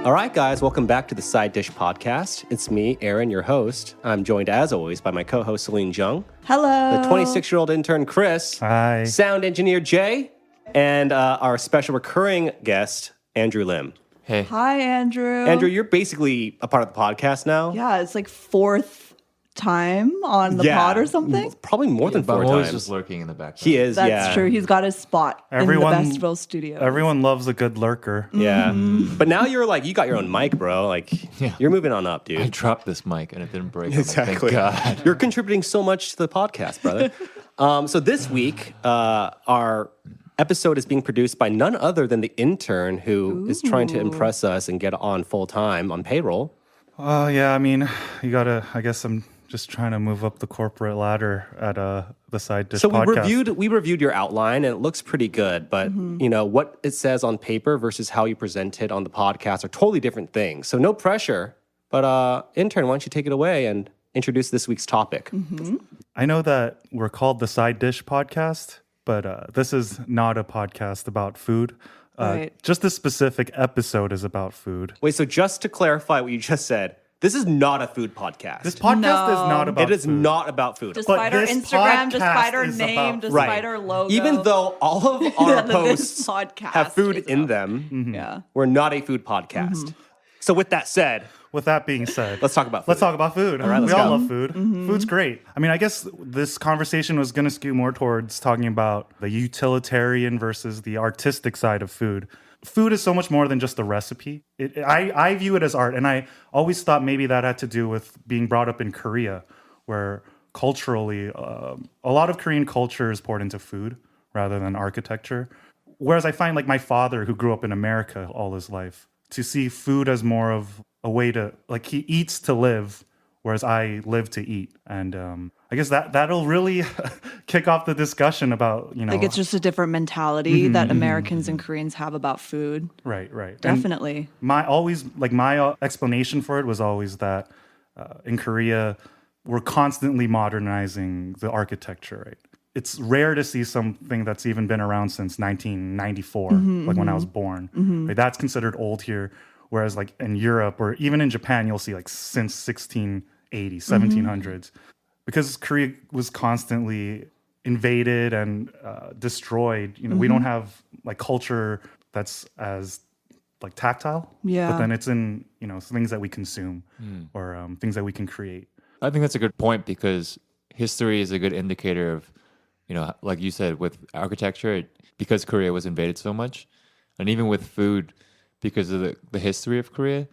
All right, guys, welcome back to the Side Dish Podcast. It's me, Aaron, your host. I'm joined, as always, by my co-host, Seline Jung. Hello. The 26-year-old intern, Chris. Hi. Sound engineer, Jay. And our special recurring guest, Andrew Lim. Hey. Hi, Andrew. Andrew, you're basically a part of the podcast now. Yeah, it's like fourth time on the pod or something. Probably more than four I'm always times. just lurking in the background. He is, That's true. He's got his spot in the Bestville studio. Everyone loves a good lurker. Yeah. But now you're like, you got your own mic, bro. Like, you're moving on up, dude. I dropped this mic and it didn't break. Exactly. Thank God. You're contributing so much to the podcast, brother. So this week, our episode is being produced by none other than the intern who is trying to impress us and get on full time on payroll. Yeah, I mean, you gotta, I guess I'm just trying to move up the corporate ladder at the Side Dish podcast. So we reviewed your outline and it looks pretty good, but you know what it says on paper versus how you present it on the podcast are totally different things. So no pressure, but intern, why don't you take it away and introduce this week's topic? I know that we're called the Side Dish Podcast, but this is not a podcast about food. Right. Just this specific episode is about food. Wait, so just to clarify what you just said, this is not a food podcast. This podcast is not about It is food. not about food. Despite our this Instagram, despite podcast our is name, about- despite Right. our logo. Even though all of our This posts podcast have food is in about- them, Yeah. we're not a food podcast. So with that said, With that being said, let's talk about food. Let's talk about food. right, let's we all go. love food. Food's great. I mean, I guess this conversation was going to skew more towards talking about the utilitarian versus the artistic side of food. Food is so much more than just a recipe. I view it as art, and I always thought maybe that had to do with being brought up in Korea, where culturally, a lot of Korean culture is poured into food rather than architecture. Whereas I find like my father, who grew up in America all his life, to see food as more of a way to, like, he eats to live, whereas I live to eat. And I guess that'll really kick off the discussion about, you know. Like it's just a different mentality that Americans and Koreans have about food. Right, right. Definitely. And my explanation for it was always that in Korea, we're constantly modernizing the architecture, right? It's rare to see something that's even been around since 1994, like when I was born. Right? That's considered old here. Whereas like in Europe or even in Japan, you'll see like since 1680, 1700s. Because Korea was constantly invaded and destroyed, you know, we don't have like culture that's as like tactile. Yeah. But then it's in, you know, things that we consume or things that we can create. I think that's a good point because history is a good indicator of, you know, like you said, with architecture, because Korea was invaded so much, and even with food, because of the history of Korea,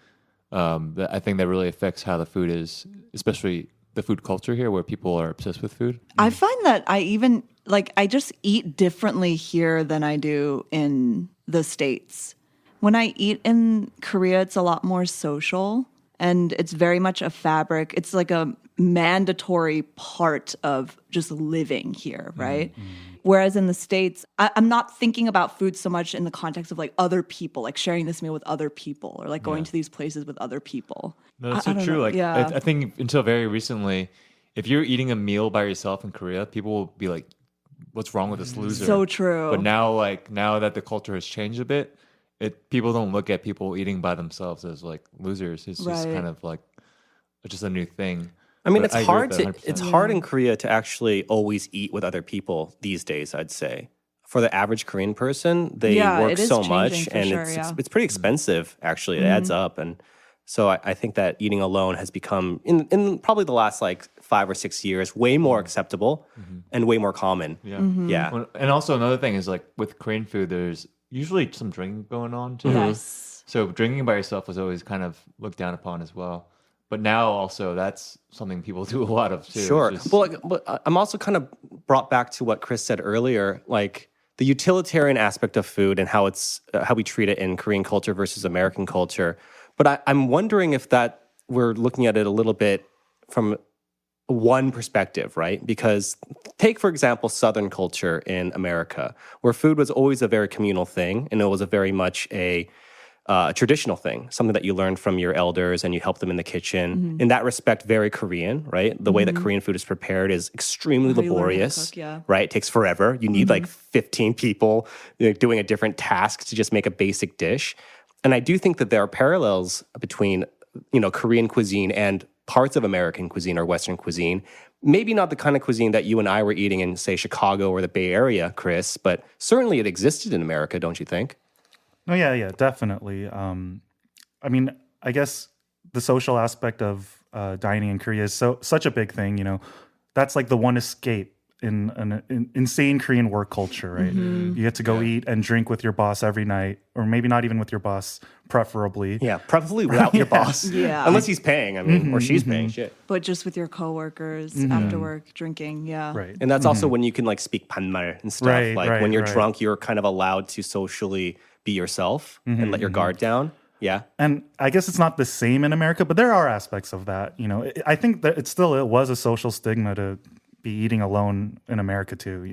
I think that really affects how the food is, especially the food culture here, where people are obsessed with food. I find that I just eat differently here than I do in the States. When I eat in Korea, it's a lot more social and it's very much a fabric. It's like a mandatory part of just living here, right? Whereas in the States, I'm not thinking about food so much in the context of like other people, like sharing this meal with other people or like going to these places with other people. No, that's I so don't true. know. Like, Yeah. I think until very recently, if you're eating a meal by yourself in Korea, people will be like, "What's wrong with this loser?" So true. But now that the culture has changed a bit, people don't look at people eating by themselves as like losers. It's just Right. kind of like just a new thing. I mean, But it's I agree hard with to that 100%. it's hard in Korea to actually always eat with other people these days, I'd say. For the average Korean person, they work it is so changing much for and sure, it's pretty expensive actually. It adds up, and so I think that eating alone has become in probably the last like 5 or 6 years way more acceptable and way more common. Yeah. Yeah. Well, and also another thing is like with Korean food, there's usually some drinking going on too. Yes. So drinking by yourself was always kind of looked down upon as well. But now also that's something people do a lot of too. Sure. It's just- Well, but I'm also kind of brought back to what Chris said earlier, like the utilitarian aspect of food and how it's how we treat it in Korean culture versus American culture. But I'm wondering if that we're looking at it a little bit from one perspective, right? Because take, for example, Southern culture in America, where food was always a very communal thing, and it was a very much a traditional thing, something that you learned from your elders and you help them in the kitchen. In that respect, very Korean, right? The way that Korean food is prepared is extremely How you learn how to laborious, cook, yeah. right? It takes forever. You need like 15 people doing a different task to just make a basic dish. And I do think that there are parallels between, Korean cuisine and parts of American cuisine or Western cuisine. Maybe not the kind of cuisine that you and I were eating in, say, Chicago or the Bay Area, Chris, but certainly it existed in America, don't you think? No, yeah, definitely. I mean, I guess the social aspect of dining in Korea is such a big thing. That's like the one escape in an insane Korean work culture, right? You get to go eat and drink with your boss every night, or maybe not even with your boss, preferably. Yeah, preferably without your boss. Yeah. Unless he's paying, or she's paying, shit. But just with your coworkers after work drinking, yeah. Right. And that's also when you can speak 반말 and stuff. Right, when you're right. drunk, you're kind of allowed to socially be yourself and let your guard down. Yeah. And I guess it's not the same in America, but there are aspects of that. I think that it was a social stigma to be eating alone in America too.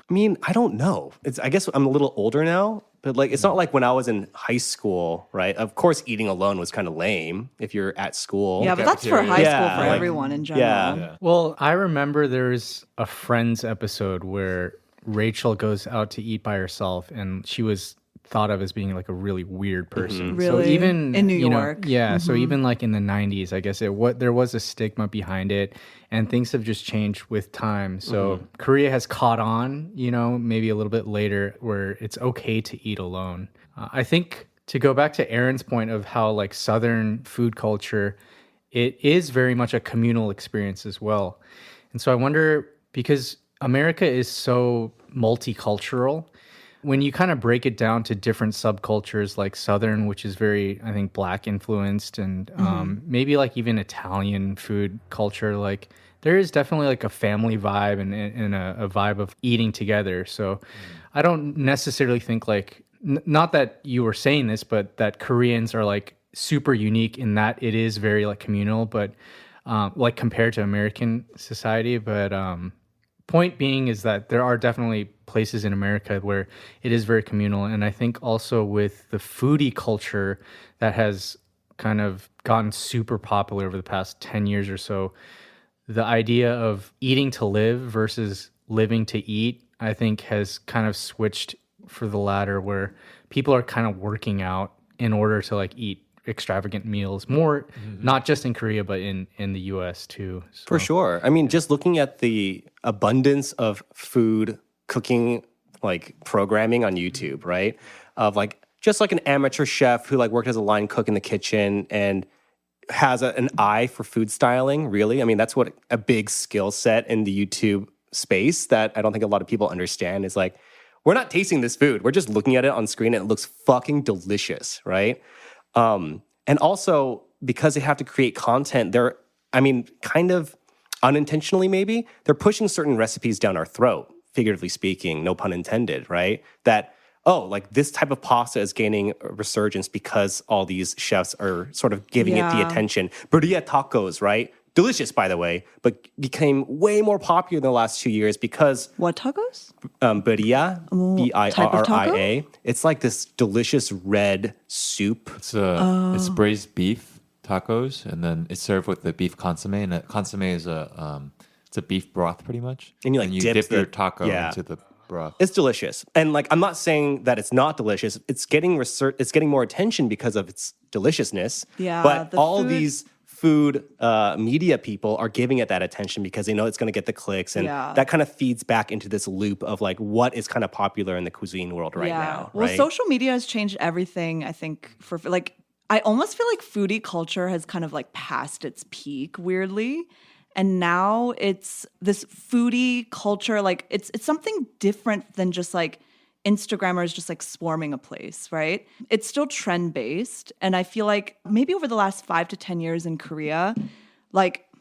I mean, I don't know. I guess I'm a little older now, but it's not like when I was in high school, right? Of course, eating alone was kind of lame if you're at school. Yeah, but that's for high Yeah, school for everyone in general. Yeah. Well, I remember there's a Friends episode where Rachel goes out to eat by herself, and she was thought of as being like a really weird person. Really? So even In New York? So even like in the 90s, I guess there was a stigma behind it, and things have just changed with time. So Korea has caught on, maybe a little bit later, where it's okay to eat alone. I think to go back to Aaron's point of how like Southern food culture, it is very much a communal experience as well. And so I wonder, because America is so multicultural, when you kind of break it down to different subcultures, like Southern, which is very, I think, Black influenced, and maybe like even Italian food culture, like there is definitely like a family vibe and a vibe of eating together. So I don't necessarily think like, not that you were saying this, but that Koreans are like super unique in that it is very like communal, but like compared to American society. But point being is that there are definitely places in America where it is very communal. And I think also with the foodie culture that has kind of gotten super popular over the past 10 years or so, the idea of eating to live versus living to eat, I think has kind of switched for the latter, where people are kind of working out in order to like eat extravagant meals more, not just in Korea, but in the US too. So. For sure. I mean, just looking at the abundance of food cooking programming on YouTube, right? Of just like an amateur chef who worked as a line cook in the kitchen and has an eye for food styling, really. I mean, that's what a big skill set in the YouTube space that I don't think a lot of people understand is we're not tasting this food. We're just looking at it on screen and it looks fucking delicious, right? And also, because they have to create content, kind of unintentionally maybe, they're pushing certain recipes down our throat, figuratively speaking, no pun intended, right? That, this type of pasta is gaining a resurgence because all these chefs are sort of giving it the attention. Birria tacos, right? Delicious, by the way, but became way more popular in the last 2 years because... What tacos? Birria, Type of taco? Birria. It's like this delicious red soup. It's braised beef tacos, and then it's served with the beef consomme. And a consomme is it's a beef broth, pretty much. And you dip your taco into the broth. It's delicious, and I'm not saying that it's not delicious. It's getting more attention because of its deliciousness. Yeah, but all food... these food media people are giving it that attention because they know it's going to get the clicks, and that kind of feeds back into this loop of what is kind of popular in the cuisine world right now. Well, right? social media has changed everything. I think for I almost feel like foodie culture has kind of passed its peak weirdly. And now it's this foodie culture, it's something different than just Instagrammers just swarming a place, right? It's still trend based. And I feel like maybe over the last 5 to 10 years in Korea,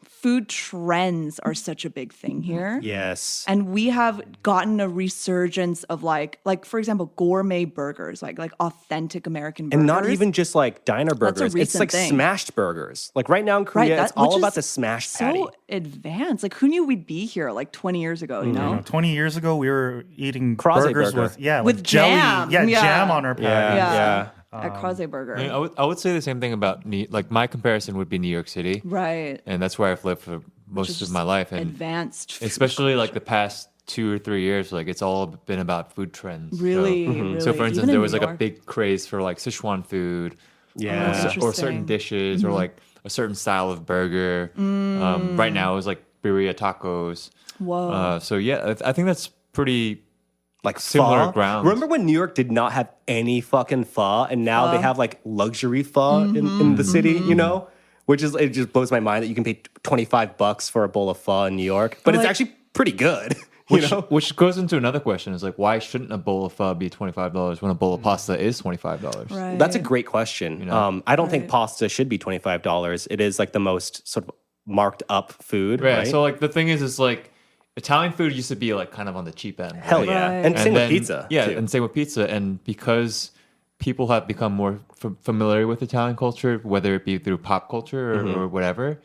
food trends are such a big thing here. Yes. And we have gotten a resurgence of for example, gourmet burgers, like authentic American burgers. And not even just diner burgers. That's a recent it's thing. Smashed burgers. Right now in Korea, it's all about the smashed patty. So advanced. Who knew we'd be here 20 years ago, you know? 20 years ago, we were eating Crozet burgers burger. with jelly. Jam. Yeah, jam on our patty. Yeah. At Crozet Burger. I would say the same thing about my comparison would be New York City, Right. and that's where I've lived for most of my life, and advanced food especially culture. the past 2 or 3 years, like it's all been about food trends. Really, So, really. so for instance, Even in there was New like a York. big craze for like Sichuan food, Yeah. Oh, or certain interesting. dishes, or like a certain style of burger. Right now, it was like birria tacos. Whoa. So yeah, I think that's pretty Like similar pho. grounds. Remember when New York did not have any fucking pho, and now they have like luxury pho in the city, you know? Which is, it just blows my mind that you can pay $25 for a bowl of pho in New York, but it's Like- actually pretty good. You know? Which goes into another question: is like, why shouldn't a bowl of pho be $25 when a bowl of pasta is $25? Right. That's a great question. I don't think pasta should be $25. It is like the most sort of marked up food, Right. right? So like the thing is like Italian food used to be like kind of on the cheap end. Hell right? yeah. Right. And same with then- pizza. Yeah, too. and same with pizza. And because people have become more familiar with Italian culture, whether it be through pop culture or whatever.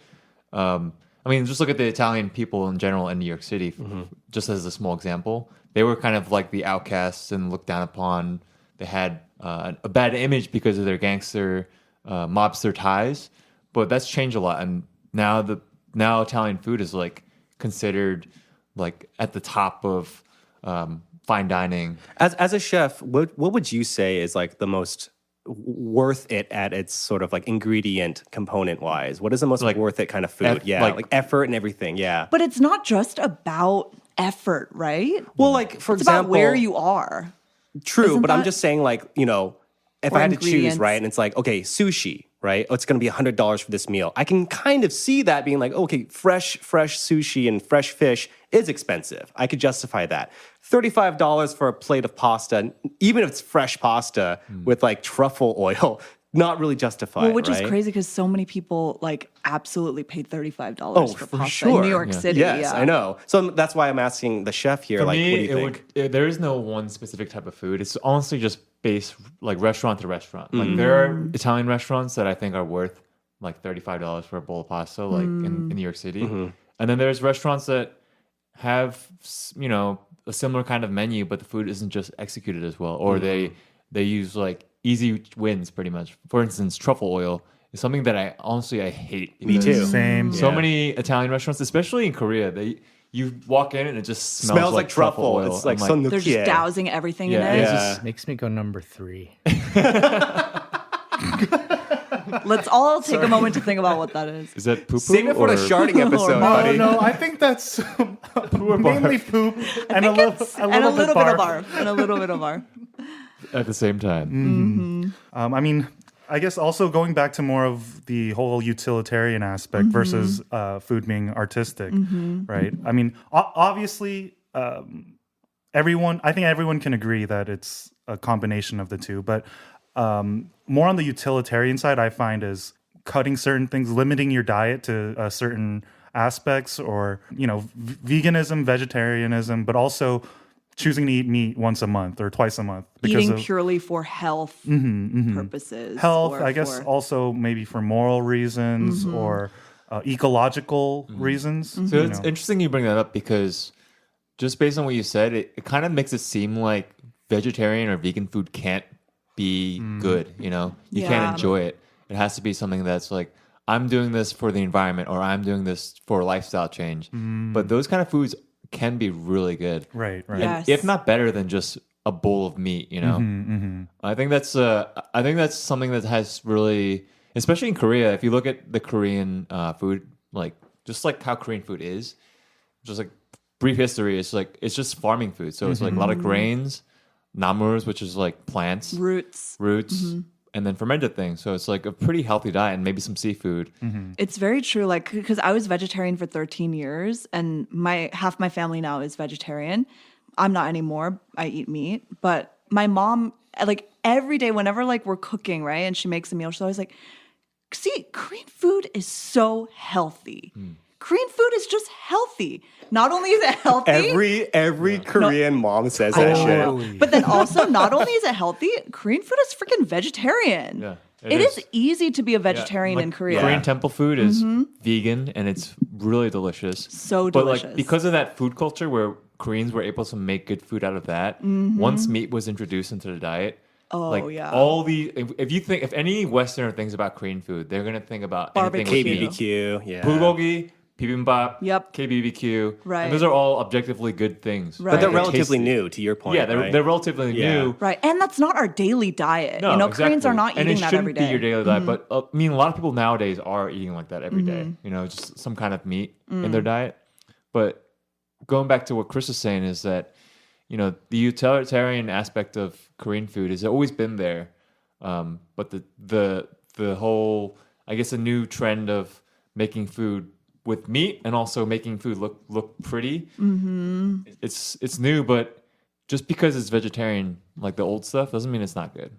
I mean, just look at the Italian people in general in New York City, just as a small example. They were kind of like the outcasts and looked down upon. They had a bad image because of their gangster, mobster ties, but that's changed a lot. And now Italian food is like considered like at the top of fine dining. As a chef, what would you say is like the most worth it at its sort of like ingredient component wise? What is the most Like worth it kind of food? Like effort and everything. Yeah. But it's not just about effort, right? Well, like for It's example, about where you are. true, Isn't but I'm that- just saying like, you know, if Or I had to choose, ingredients. right, and it's like, okay, sushi, right? Oh, it's going to be $100 for this meal. I can kind of see that being like, okay, fresh sushi and fresh fish is expensive. I could justify that. $35 for a plate of pasta, even if it's fresh pasta with like truffle oil, not really justified. Well, which right? is crazy because so many people like absolutely paid $35 Oh, for for pasta sure. in New York City. Yes, yeah. I know. So that's why I'm asking the chef here. For like, me, what do you think? there is no one specific type of food. It's honestly just based like restaurant to restaurant. Like there are Italian restaurants that I think are worth like $35 for a bowl of pasta, like in New York City. And then there's restaurants that have, you know, a similar kind of menu, but the food isn't just executed as well, or they use like easy wins pretty much. For instance, truffle oil is something that I hate. Me because too. Same. So many Italian restaurants, especially in Korea, you walk in and it just smells like truffle oil. It's like I'm so They're just nukie. dousing everything Yeah, in it. it's Yeah. just Makes me go number 3. Let's all take a moment to think about what that is. is that poo-poo Save it for the or- sharding episode, Or buddy. No, I think that's mainly poop and a little, And a little bit of barf. barf. And a little bit of barf. at the same time? I mean, I guess also going back to more of the whole utilitarian aspect versus food being artistic, right? I mean, obviously, I think everyone can agree that it's a combination of the two, but more on the utilitarian side, I find is cutting certain things, limiting your diet to certain aspects, or, you know, veganism, vegetarianism, but also choosing to eat meat once a month or twice a month Eating of purely for health purposes. health, or I guess for- also maybe for moral reasons or ecological reasons. So it's interesting you bring that up because just based on what you said, it kind of makes it seem like vegetarian or vegan food can't be good. You know, you Yeah. can't enjoy it. It has to be something that's like, I'm doing this for the environment or I'm doing this for a lifestyle change. But those kind of foods can be really good. Right, right. Yeah. Yes. If not better than just a bowl of meat, you know. I think that's something that has really, especially in Korea. If you look at the Korean food, like just like how Korean food is, just like brief history, it's just farming food. So it's like a lot of grains, namurs, which is like plants, roots. and then fermented things. So it's like a pretty healthy diet and maybe some seafood. It's very true. Like, because I was vegetarian for 13 years and half my family now is vegetarian. I'm not anymore. I eat meat. But my mom, like every day, whenever like we're cooking, right? And she makes a meal, she's always like, see, Korean food is so healthy. Korean food is just healthy. Not only is it healthy. Every Korean mom says that shit. But then also, not only is it healthy, Korean food is freaking vegetarian. Yeah, It is easy to be a vegetarian Like, in Korea. Korean temple food is vegan and it's really delicious. So But delicious. like because of that food culture where Koreans were able to make good food out of that, once meat was introduced into the diet, yeah. all the if any Westerner thinks about Korean food, they're gonna think about anything with Barbecue. meat. KBBQ, yeah. Bulgogi, bibimbap, Yep. KBBQ. Right. And those are all objectively good things. Right. But they're Right. relatively tasty. new, to your point. Yeah, right? they're relatively Yeah. new. Right. And that's not our daily diet. No, Koreans are exactly. not and eating it that shouldn't every be day. your daily diet, but I mean, a lot of people nowadays are eating like that every day. You know, just some kind of meat in their diet. But going back to what Chris is saying is that, you know, the utilitarian aspect of Korean food has always been there. But the whole, I guess, a new trend of making food with meat and also making food look pretty. It's new, but just because it's vegetarian, like the old stuff, doesn't mean it's not good.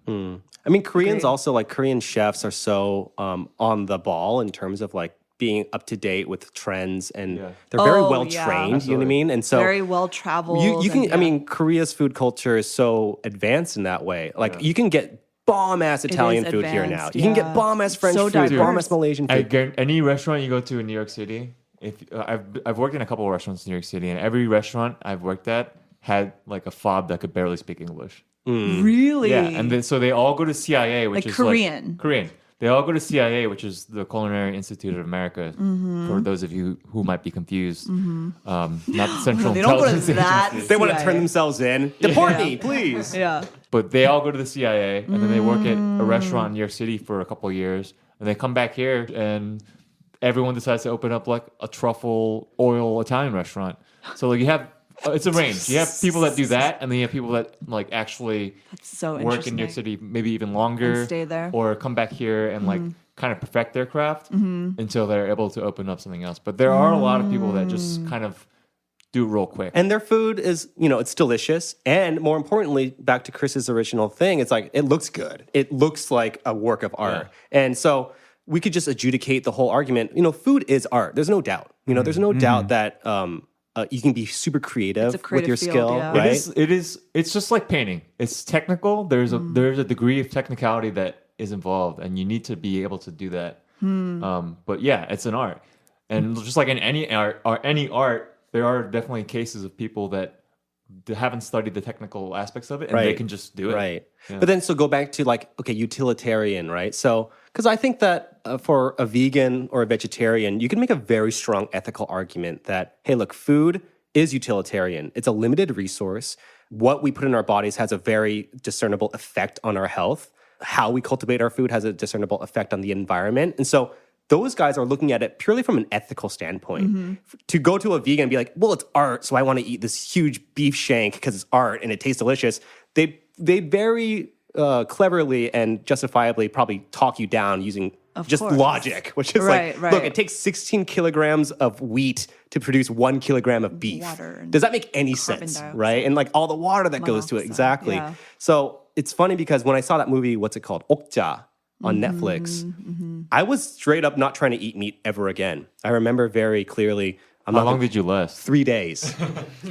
I mean, Koreans Agreed. also, like Korean chefs are so on the ball in terms of like being up to date with trends, and they're very Oh, well yeah. trained. You know what I mean? And so Very well traveled. you can. and, I mean, Korea's food culture is so advanced in that way. Like you can get bomb ass Italian food here now. advanced, You can yeah. get bomb ass French So food, diverse. bomb ass Malaysian I food. guarantee any restaurant you go to in New York City, if I've worked in a couple of restaurants in New York City, and every restaurant I've worked at had like a fob that could barely speak English. really? Yeah, and then so they all go to CIA, which Like is Korean. like Korean. They all go to CIA, which is the Culinary Institute of America. Mm-hmm. For those of you who might be confused, not the Central They don't go to Intelligence that. Agency. They want to CIA. turn themselves in. Deport me, please. Yeah. But they all go to the CIA, and then they work at a restaurant in New York City for a couple of years, and they come back here, and everyone decides to open up like a truffle oil Italian restaurant. So like you have, it's a range. You have people that do that, and then you have people that like actually So work interesting. in New York City maybe even longer, And stay there. or come back here and like kind of perfect their craft until they're able to open up something else. But there are a lot of people that just kind of do it real quick. And their food is, you know, it's delicious. And more importantly, back to Chris's original thing, it's like, it looks good. It looks like a work of art. And so we could just adjudicate the whole argument. You know, food is art. There's no doubt. You know, there's no doubt that you can be super creative, It's a creative with your field, skill, yeah. right? It is. It's just like painting. It's technical. There's a degree of technicality that is involved, and you need to be able to do that. But yeah, it's an art, and just like in any art, there are definitely cases of people that haven't studied the technical aspects of it, and they Right. can just do it. Right. Yeah. But then, so go back to like, okay, utilitarian, right? So, because I think that for a vegan or a vegetarian, you can make a very strong ethical argument that, hey, look, food is utilitarian. It's a limited resource. What we put in our bodies has a very discernible effect on our health. How we cultivate our food has a discernible effect on the environment. And so those guys are looking at it purely from an ethical standpoint. To go to a vegan and be like, well, it's art, so I want to eat this huge beef shank because it's art and it tastes delicious. They very cleverly and justifiably probably talk you down using Of just course. logic, which is Right, like, right. look, it takes 16 kilograms of wheat to produce 1 kilogram of beef. Water and Does that make any carbon sense, dioxide. right? And like all the water that goes to it, Monoxide, exactly. yeah. So it's funny because when I saw that movie, what's it called? Okja on Netflix, I was straight up not trying to eat meat ever again. I remember very clearly. How long did you last? 3 days.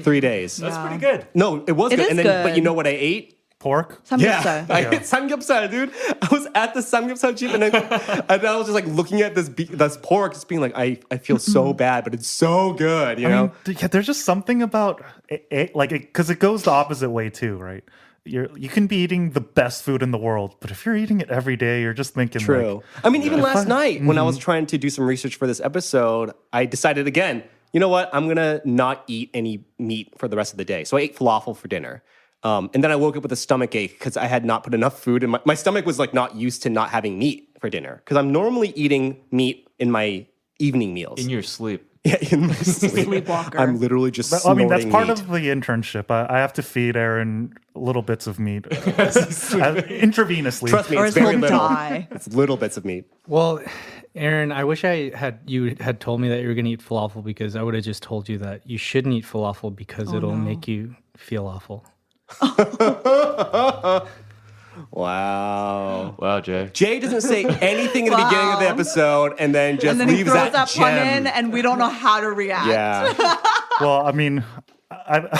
3 days. That's Yeah. pretty good. No, it was It good. is And then, but good. you know what I ate? Pork. Samgyeopsal. I ate samgyeopsal, dude. I was at the samgyeopsal jeep, and I was just like looking at this pork, just being like, I feel so bad, but it's so good, you know? Yeah, there's just something about it, like, because it goes the opposite way too, right? You can be eating the best food in the world, but if you're eating it every day, you're just thinking, True. like, I mean, even last night when I was trying to do some research for this episode, I decided again, you know what? I'm going to not eat any meat for the rest of the day. So I ate falafel for dinner. And then I woke up with a stomach ache because I had not put enough food in my stomach was like not used to not having meat for dinner because I'm normally eating meat in my evening meals. In your sleep. Yeah, in my sleep. Sleepwalker. I'm literally just I mean, that's snorting part meat. of the internship. I have to feed Aaron little bits of meat intravenously. Trust me, Or it's else very he'll little. die. It's little bits of meat. Well, Aaron, I wish you had told me that you were going to eat falafel because I would have just told you that you shouldn't eat falafel because it'll make you feel awful. Wow. Wow, Jay. Jay doesn't say anything at the beginning of the Wow. episode and then just And then he leaves throws that that pun gem. in, and we don't know how to react. Yeah. Well, I mean,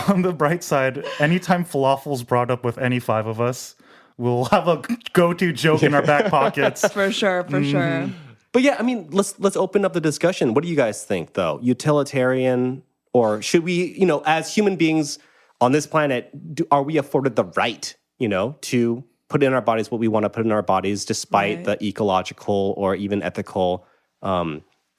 on the bright side, anytime falafel's brought up with any five of us, we'll have a go-to joke in our back pockets. For sure, for sure. But yeah, I mean, let's open up the discussion. What do you guys think, though? Utilitarian, or should we, you know, as human beings on this planet, are we afforded the right, you know, to put in our bodies what we want to put in our bodies, despite Right. the ecological or even ethical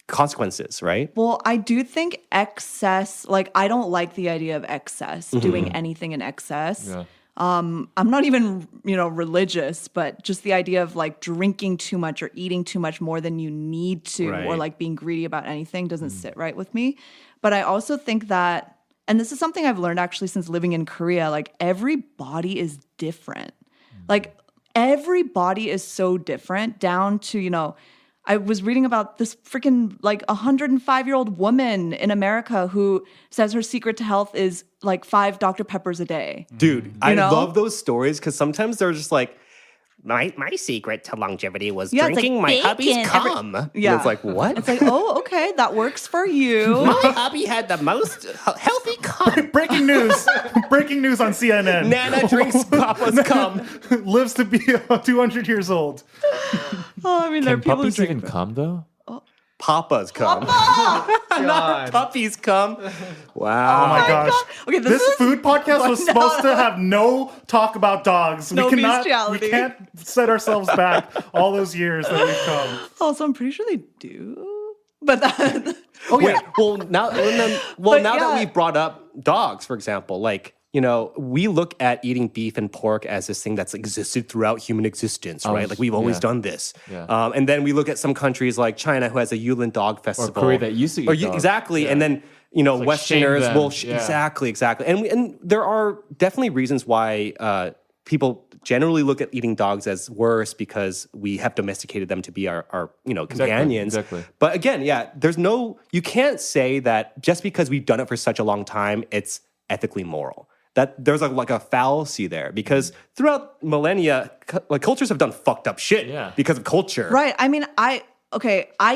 consequences, right? Well, I do think excess, like, I don't like the idea of excess, doing anything in excess. Yeah. I'm not even, religious, but just the idea of like drinking too much or eating too much more than you need to, or Right. like being greedy about anything doesn't sit right with me. But I also think that, and this is something I've learned actually since living in Korea, like every body is different. Like every body is so different down to, I was reading about this freaking like 105-year-old woman in America who says her secret to health is like 5 Dr. Peppers a day. Dude, I know? love those stories because sometimes they're just like, my secret to longevity was Yeah, it's drinking like my hubby's bacon cum. Yeah. And it's like, what? It's like, oh, okay, that works for you. my hubby had the most healthy cum. Breaking news! Breaking news on CNN. Nana drinks Papa's cum. Lives to be 200 years old. Oh, I mean, there are Can people who puppies drink even come though? Papa's cum. God. Puppy's cum. Oh Wow. my gosh. Okay, this is food podcast was supposed to have no talk about dogs. No we bestiality. can't set ourselves back all those years that we've come. Also, I'm pretty sure they do. But that, Oh yeah. Well, now But that yeah. we've brought up dogs, for example, like we look at eating beef and pork as this thing that's existed throughout human existence, right? Like we've always yeah. done this. Yeah. And then we look at some countries like China who has a Yulin Dog Festival, Korea that used to eat dogs. exactly. Yeah. And then like Westerners shame will them. Yeah. exactly. And there are definitely reasons why people generally look at eating dogs as worse because we have domesticated them to be our companions. Exactly. But again, yeah, you can't say that just because we've done it for such a long time, it's ethically moral. That there's like a fallacy there because throughout millennia, cultures have done fucked up shit because of culture. right. I mean, I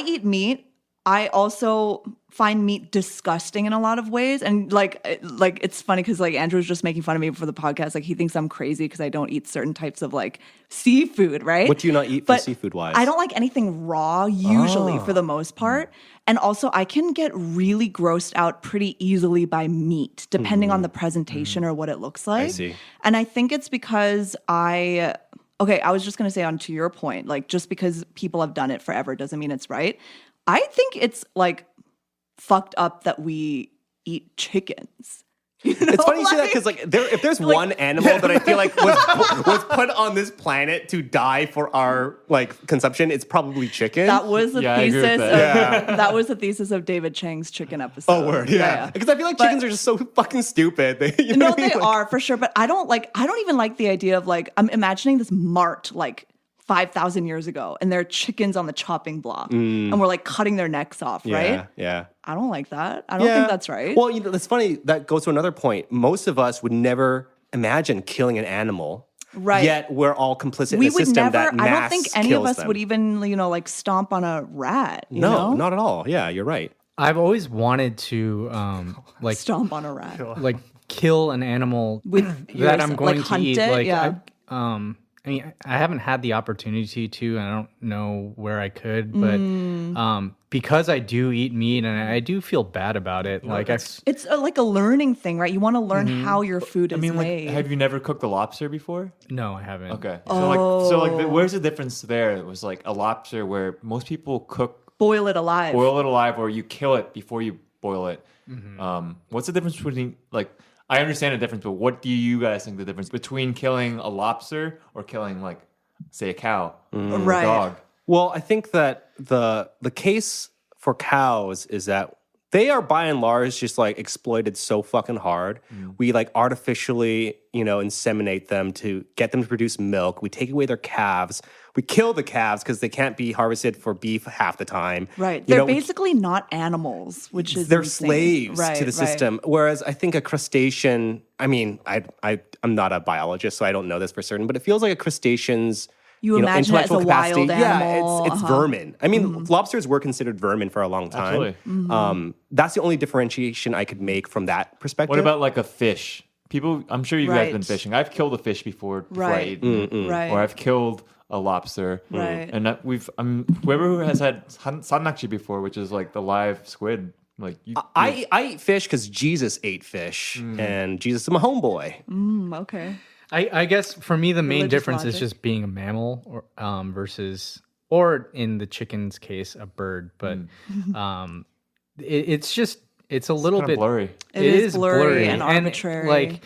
eat meat. I also find meat disgusting in a lot of ways. And like it's funny because like Andrew was just making fun of me for the podcast. Like he thinks I'm crazy because I don't eat certain types of like seafood, right? What do you not eat for seafood-wise? I don't like anything raw usually for the most part. And also I can get really grossed out pretty easily by meat, depending on the presentation or what it looks like. I see. And I think it's because I was just going to say on to your point, like just because people have done it forever doesn't mean it's right. I think it's like fucked up that we eat chickens. It's funny you say that because if there's one animal that I feel like was put on this planet to die for our consumption, it's probably chicken. That was the I agree with thesis. that. That was the thesis of David Chang's chicken episode. Oh, word, yeah. Because I feel like chickens are just so fucking stupid. No, they are for sure. But I don't even like the idea of I'm imagining this mart 5,000 years ago, and there are chickens on the chopping block, and we're cutting their necks off, right? Yeah. I don't like that. I don't think that's right. Well, it's funny. That goes to another point. Most of us would never imagine killing an animal. Right. Yet we're all complicit in we a would system never. that mass I don't think any of kills us them. would even stomp on a rat. You No, know? not at all. Yeah, you're right. I've always wanted to stomp on a rat. kill an animal With that I'm going to hunt eat. it? Yeah. I mean, I haven't had the opportunity to, and I don't know where I could, but because I do eat meat and I do feel bad about it. It's like a learning thing, right? You want to learn how your food is made. Have you never cooked a lobster before? no, I haven't. Okay. Where's the difference there? It was like a lobster where most people Boil it alive. boil it alive, or you kill it before you boil it. What's the difference between I understand the difference, but what do you guys think the difference between killing a lobster or killing say a cow or a Right. dog? Well, I think that the case for cows is that they are by and large just exploited so fucking hard. We artificially, inseminate them to get them to produce milk. We take away their calves. We kill the calves because they can't be harvested for beef half the time. Right. They're basically not animals, which is they're insane. slaves Right, to the right. system. Whereas I think a crustacean, I mean, I'm not a biologist, so I don't know this for certain, but it feels like a crustacean's You imagine it as intellectual a capacity. wild animal. Yeah, it's vermin. I mean, lobsters were considered vermin for a long time. Absolutely. That's the only differentiation I could make from that perspective. What about a fish? People, I'm sure you guys have been Right. fishing. I've killed a fish before I Right. eat it. Right. Or I've killed a lobster. Right. And whoever has had sanakshi before, which is the live squid. I eat fish because Jesus ate fish, and Jesus is my homeboy. Okay. I guess for me the main Religious difference is logic. just being a mammal or versus or in the chicken's case, a bird. But it's a little Kinda bit blurry. It is blurry and And, arbitrary. like,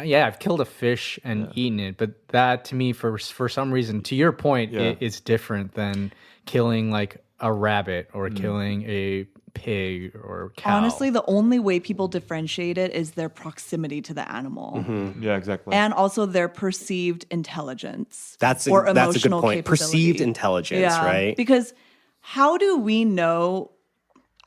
yeah, I've killed a fish and eaten it, but that to me, for some reason, to your point, it's different than killing like a rabbit or killing a pig or cow. Honestly, the only way people differentiate it is their proximity to the animal. Yeah, exactly. And also their perceived intelligence. That's or a good emotional point. Perceived capability. intelligence, right? Because how do we know?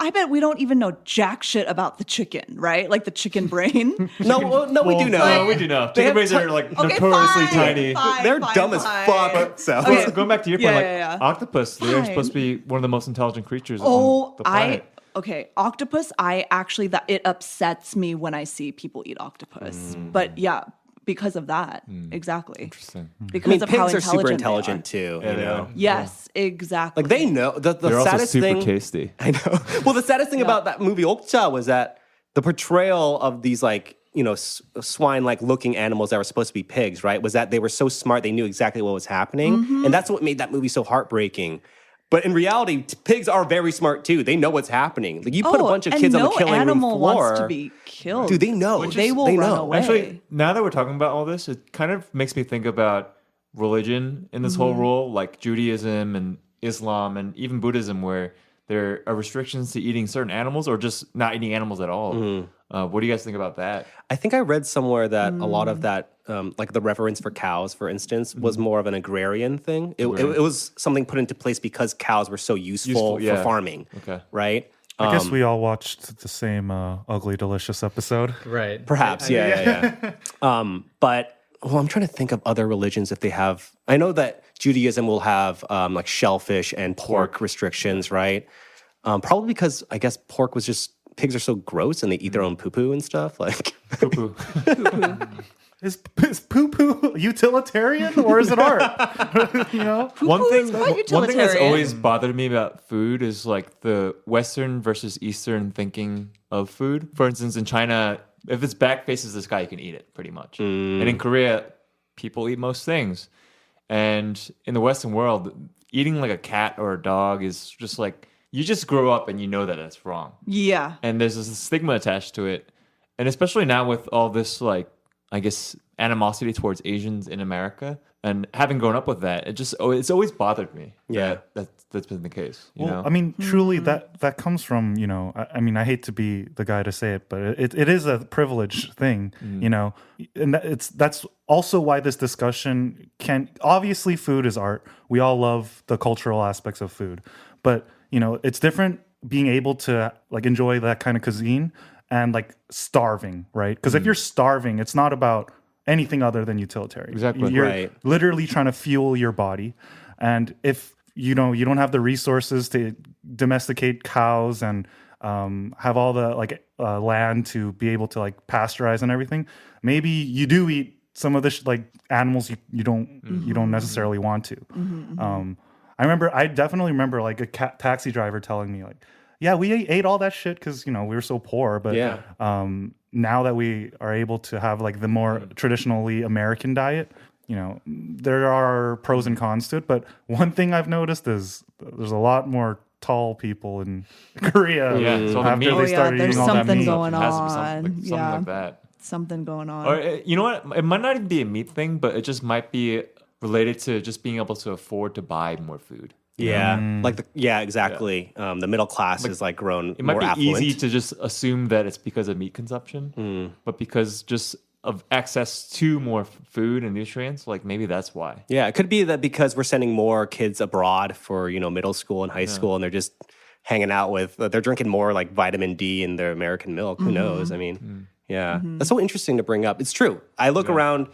I bet we don't even know jack shit about the chicken, right? Like the chicken brain. No, we do know. No, we do know. Chicken brains are like notoriously tiny. They're dumb as fuck. So Okay. Going back to your point, Yeah. octopus, they're Fine. supposed to be one of the most intelligent creatures Oh, on the planet. octopus. That it upsets me when I see people eat octopus. But yeah, because of that, exactly. Interesting. Because of how pigs are super intelligent intelligent too. Yeah, you they know, are. Yes, exactly. like they know the They're also saddest super thing. tasty. I know. Well, the saddest thing about that movie Okja was that the portrayal of these like swine-like looking animals that were supposed to be pigs, right? Was that they were so smart they knew exactly what was happening, and that's what made that movie so heartbreaking. But in reality, pigs are very smart too. They know what's happening. Like you put a bunch of kids on the killing room animal floor. wants to be killed. Dude, they know. They will they run know. away. Actually, now that we're talking about all this, it kind of makes me think about religion in this whole role, like Judaism and Islam and even Buddhism, where there are restrictions to eating certain animals or just not eating animals at all. What do you guys think about that? I think I read somewhere that a lot of that, like the reverence for cows, for instance, was more of an agrarian thing. It was something put into place because cows were so useful for yeah. farming, Okay. right? I guess we all watched the same Ugly Delicious episode. Right. Perhaps, yeah. But well, I'm trying to think of other religions if they have. I know that Judaism will have like shellfish and pork restrictions, right? Probably because I guess pork was just pigs are so gross and they eat their own poo poo and stuff. Like Poo-poo. Is poo-poo utilitarian or is it art? You know? One thing quite that's utilitarian. always bothered me about food is like the Western versus Eastern thinking of food. For instance, in China, if its back faces the sky, you can eat it pretty much. And in Korea, people eat most things. And in the Western world, eating like a cat or a dog is just like, you just grow up and you know that that's wrong. Yeah. And there's this stigma attached to it. And especially now with all this, like, I guess, animosity towards Asians in America, and having grown up with that, it's always bothered me. Yeah. That's been the case. You Well, know? I mean, truly, that comes from, I mean, I hate to be the guy to say it, but it is a privilege thing, and that's also why this discussion obviously food is art. We all love the cultural aspects of food, but it's different being able to like enjoy that kind of cuisine and like starving, right? Because if you're starving, it's not about anything other than utilitarian. Exactly. You're Right. literally trying to fuel your body. And if you don't have the resources to domesticate cows and have all the like land to be able to like pasteurize and everything, maybe you do eat some of the like animals you don't necessarily want to. I definitely remember like a taxi driver telling me like, yeah, we ate all that shit because we were so poor, but Yeah. now that we are able to have like the more traditionally American diet, there are pros and cons to it. But one thing I've noticed is there's a lot more tall people in Korea Yeah, so the after meat- they Oh, yeah, started there's eating all that something meat. going It has to be on. something Yeah. like that. Something going on. Or you know what? It might not even be a meat thing, but it just might be related to just being able to afford to buy more food. Yeah, exactly. The middle class is like grown It might more be affluent. easy to just assume that it's because of meat consumption, but because just of access to more food and nutrients, like maybe that's why. Yeah, it could be that because we're sending more kids abroad for middle school and high school, and they're just hanging out with, they're drinking more like vitamin D in their American milk. Who knows? I mean, yeah, that's so interesting to bring up. It's true. I look around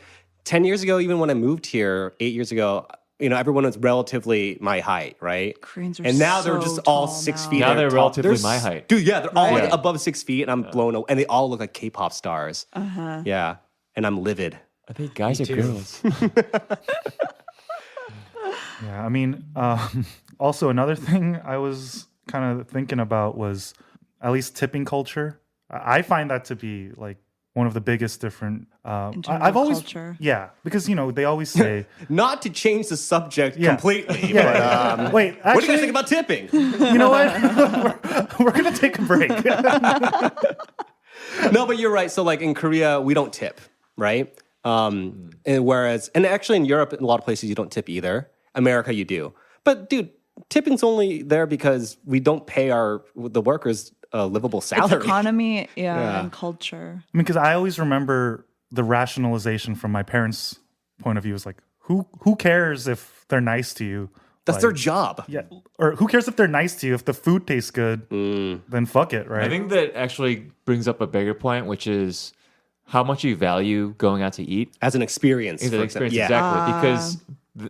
10 years ago, even when I moved here 8 years ago. Everyone was relatively my height, right? Koreans are and now they're so just all tall 6 now. feet. Now they're tall. relatively my height. Dude, yeah, they're all like Right. above 6 feet, and I'm blown away. And they all look like K-pop stars. Yeah, and I'm livid. I think guys are too. girls. Yeah, I mean, also another thing I was kind of thinking about was at least tipping culture. I find that to be like one of the biggest different. In terms I've of always, culture. yeah, because they always say, Not to change the subject Yeah. completely, yeah. but Wait, actually, what do you guys think about tipping? you know what? we're gonna take a break. No, but you're right. So like in Korea, we don't tip, right? And actually in Europe, in a lot of places, you don't tip either. America, you do. But dude, tipping's only there because we don't pay the workers a livable It's salary. economy, Yeah. and culture. I mean, because I always remember the rationalization from my parents' point of view is like, who cares if they're nice to you? That's Like, their job. Yeah, or who cares if they're nice to you? If the food tastes good, then fuck it, right? I think that actually brings up a bigger point, which is how much you value going out to eat. As an experience. It's for an example. experience, exactly. Because,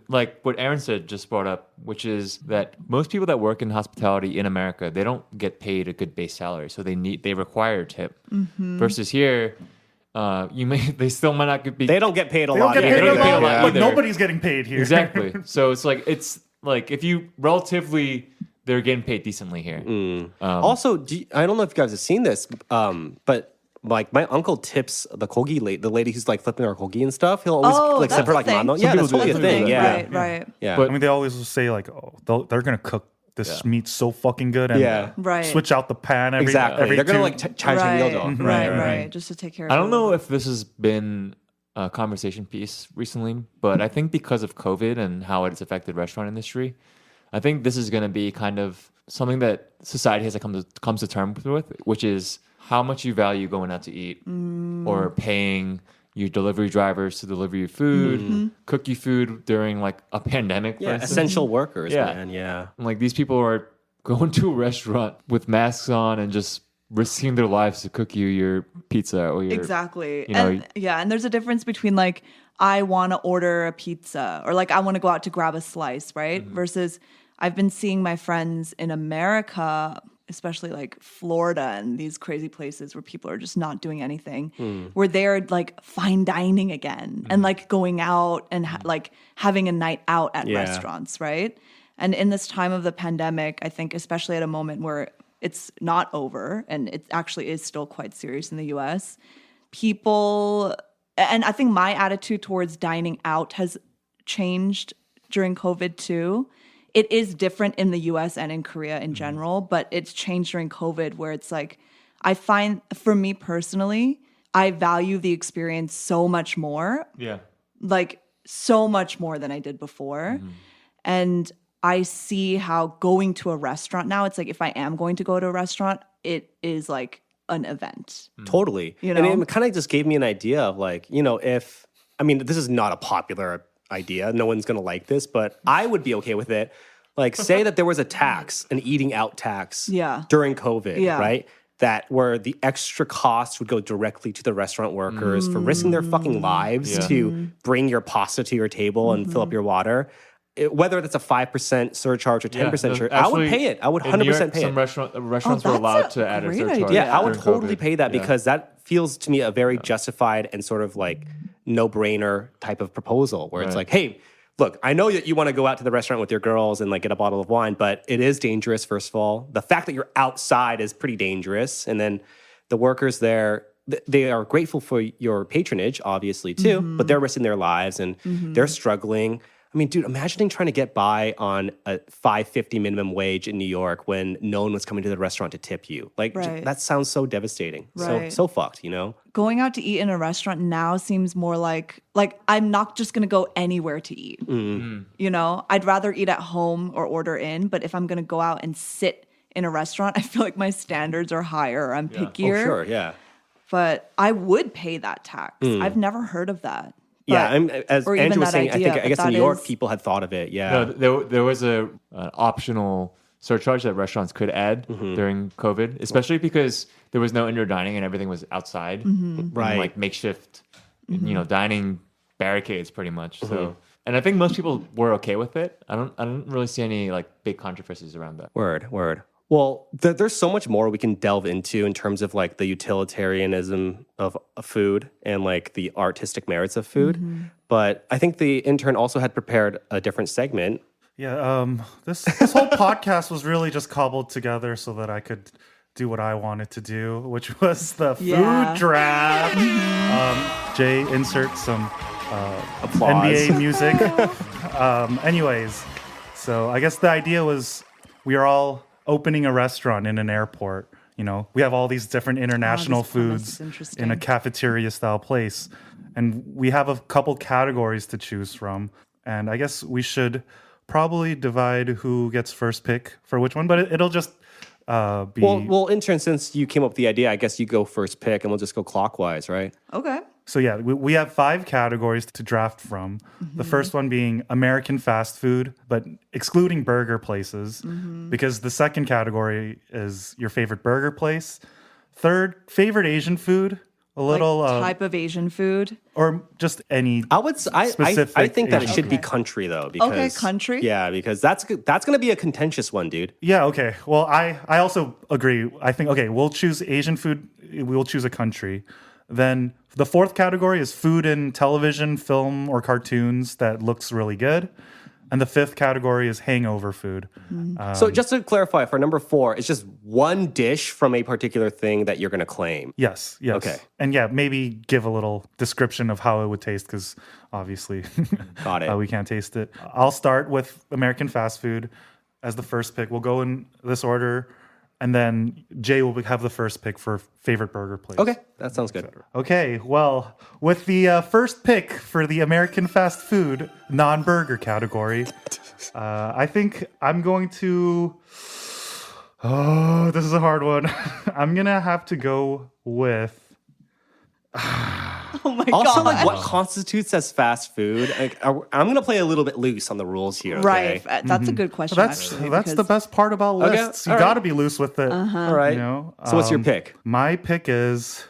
like what Aaron said, just brought up, which is that most people that work in hospitality in America, they don't get paid a good base salary, so they require a tip. Versus here, they still might not be. They don't get paid a they lot. don't get either. paid They a don't get paid a lot, lot but either. nobody's getting paid here. Exactly. So it's like if you relatively, they're getting paid decently here. Also, I don't know if you guys have seen this, but like my uncle tips the lady who's like flipping our kogi and stuff. He'll always like that's sip her a like thing. mano. Yeah, that's people do totally a that. thing. Yeah, Right, right. yeah. But- I mean, they always will say like, oh, they're gonna cook this meat so fucking good and Yeah. Right. switch out the pan every Exactly. They're gonna two- like chai Right, right, right, right. just to take care of I don't your know liver. if this has been a conversation piece recently, but I think because of COVID and how it's affected restaurant industry, I think this is going to be kind of something that society has to comes to terms with, which is how much you value going out to eat or paying your delivery drivers to deliver you food, cook you food during like a pandemic. For Yeah, instance. essential workers, Yeah. man. Yeah. And, like these people are going to a restaurant with masks on and just risking their lives to cook you your pizza or your Exactly. you know, and there's a difference between like I want to order a pizza or like I want to go out to grab a slice, right? Versus I've been seeing my friends in America, especially like Florida and these crazy places where people are just not doing anything, where they're like fine dining again and like going out and like having a night out at Yeah. restaurants, right? And in this time of the pandemic, I think especially at a moment where it's not over and it actually is still quite serious in the US, people, and I think my attitude towards dining out has changed during COVID too. It is different in the US and in Korea in general, but it's changed during COVID where it's like, I find for me personally, I value the experience so much more, yeah. like so much more than I did before. And I see how going to a restaurant now, it's like if I am going to go to a restaurant, it is like an event. Totally. You And know? it kind of just gave me an idea of like, this is not a popular idea. No one's going to like this, but I would be okay with it. Like, say that there was a tax, an eating out tax during COVID, Yeah. right? That where the extra cost would go directly to the restaurant workers for risking their fucking lives Yeah. to bring your pasta to your table and fill up your water. Whether that's a 5% surcharge or 10% surcharge, I would pay it. I would 100% pay it. Some restaurants were that's allowed a to add a great surcharge. idea. Yeah, I would during totally COVID. pay that Yeah. because that feels to me a very justified and sort of like no-brainer type of proposal where it's Right. like, hey, look, I know that you want to go out to the restaurant with your girls and like get a bottle of wine, but it is dangerous, first of all. The fact that you're outside is pretty dangerous. And then the workers there, they are grateful for your patronage, obviously, too, but they're risking their lives and they're struggling. I mean, dude, imagining trying to get by on a $5.50 minimum wage in New York when no one was coming to the restaurant to tip you. Like, Right. that sounds so devastating. Right. So fucked, you know? Going out to eat in a restaurant now seems more like I'm not just gonna go anywhere to eat. You know, I'd rather eat at home or order in, but if I'm gonna go out and sit in a restaurant, I feel like my standards are higher. I'm pickier. Oh, sure, yeah. But I would pay that tax. I've never heard of that. Yeah, But- as or even Andrew was that saying, idea, I but guess in that New York, is- people had thought of it. Yeah. No, there was an optional surcharge that restaurants could add during COVID, especially because there was no indoor dining and everything was outside, Right. And, like makeshift, dining barricades, pretty much. So, and I think most people were okay with it. I don't really see any like big controversies around that. Word. Well, there's so much more we can delve into in terms of like the utilitarianism of food and like the artistic merits of food. But I think the intern also had prepared a different segment. Yeah, this whole podcast was really just cobbled together so that I could do what I wanted to do, which was the Yeah. food draft. Jay, insert some Applause. NBA music. Anyways, so I guess the idea was we are all opening a restaurant in an airport. You know, we have all these different international this premise foods is interesting. in a cafeteria style place. And we have a couple categories to choose from. And I guess we should probably divide who gets first pick for which one, but it'll just be. Well, intern, since you came up with the idea, I guess you go first pick and we'll just go clockwise, right? Okay. So yeah, we have 5 categories to draft from. The first one being American fast food, but excluding burger places, because the second category is your favorite burger place. Third, favorite Asian food, a little Type of Asian food. or just any. I would. I Specific think that it Asian should be food. country though. Because, country? Yeah, because that's going to be a contentious one, dude. Yeah, okay. Well, I also agree. I think okay, we'll choose Asian food. We'll choose a country. Then the fourth category is food in television, film, or cartoons that looks really good. And the fifth category is hangover food. So just to clarify, for number 4, it's just one dish from a particular thing that you're going to claim. Yes. Okay. And yeah, maybe give a little description of how it would taste because obviously Got it. we can't taste it. I'll start with American fast food as the first pick. We'll go in this order. And then Jay will have the first pick for favorite burger place. Okay, that sounds good. Okay, well, with the first pick for the American fast food non-burger category, I think I'm going to. Oh, this is a hard one. I'm gonna have to go with. Oh my Also, god. like, what constitutes as fast food? Like, I'm going to play a little bit loose on the rules here. Okay? Right. That's a good question. That's actually, that's the because- best part about Okay, lists. You all right. got to be loose with it. All right. You know. So what's your pick? My pick is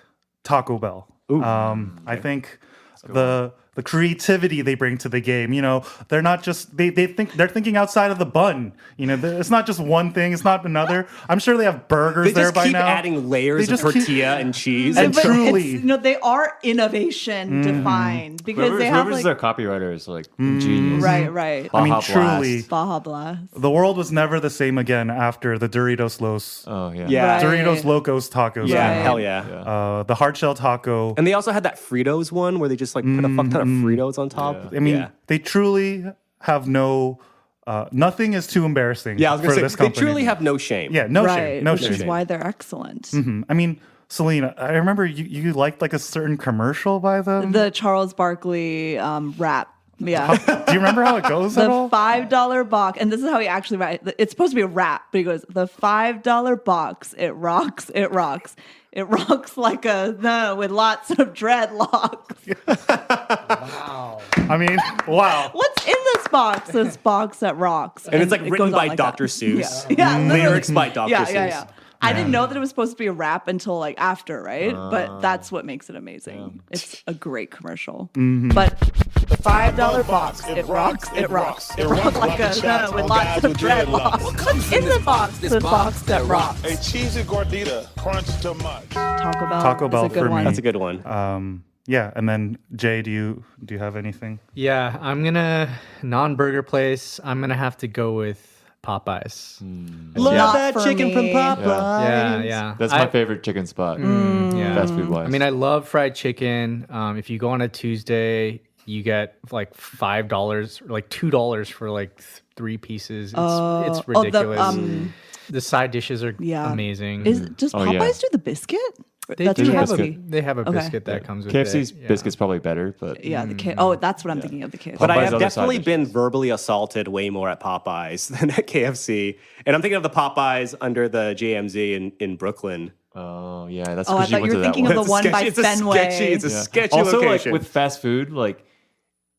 Taco Bell. I think the creativity they bring to the game. You know, they're not just they're thinking outside of the bun. You know, it's not just one thing. It's not another. I'm sure they have burgers They there just by keep now. adding layers They of just keep- tortilla and cheese. And But truly- it's, they are innovation defined because they have whoever's like their copywriter is like genius. right. I mean, Baja truly, Blast. Baja Blast. the world was never the same again after the Doritos Los, Oh yeah. Yeah. Right. Doritos Locos tacos. yeah, Right. hell yeah. The hard shell taco. And they also had that Fritos one where they just like put a fuck ton of Fritos on top. I mean, yeah. they truly have no. Nothing is too embarrassing. Yeah, I was for going to this say, they company. truly have no shame. Yeah, no right. shame. No which shame. is why they're excellent. I mean, Seline, I remember you liked like a certain commercial by them. The Charles Barkley rap. Yeah. Do you remember how it goes at The all? $5 box, and this is how he actually writes. It's supposed to be a rap, but he goes, "The $5 box, it rocks, it rocks, it rocks like a with lots of dreadlocks." I mean, wow. What's in this box? This box that rocks, And it's like it written goes on by like Dr. that. Seuss. Yeah, literally. Lyrics by Dr. Yeah, Seuss. yeah. I didn't know that it was supposed to be a rap until like after, right? But that's what makes it amazing. It's a great commercial. But the $5 box, it rocks, it rocks, it rocks like a with lots of dreadlocks. What's in the box? This box that rocks. A cheesy gordita, crunch too much. Taco Bell Bell is a good for one. me. That's a good one. Yeah, and then Jay, do you have anything? Yeah, I'm gonna non-burger place. I'm gonna have to go with Popeyes. Love Not that for chicken from me. Popeyes. Yeah. That's my favorite chicken spot. Yeah. Fast food wise. I mean, I love fried chicken. If you go on a Tuesday, you get like $5 or like $2 for like 3 pieces. It's ridiculous. The side dishes are Yeah. amazing. Does Oh, yeah. Popeyes do the biscuit? They That's do have KFC. they have a Okay. biscuit that comes with KFC's it. Yeah. biscuit's probably better, but Yeah, the K. Oh, that's what I'm thinking of. The KFC. But I Popeyes have other side definitely dishes. been verbally assaulted way more at Popeyes than at KFC. And I'm thinking of the Popeyes under the JMZ in Brooklyn. oh yeah, that's Oh, I because you thought went you to were that thinking one. of the one by It's a Fenway. sketchy, it's a sketchy Also, location. like with fast food, like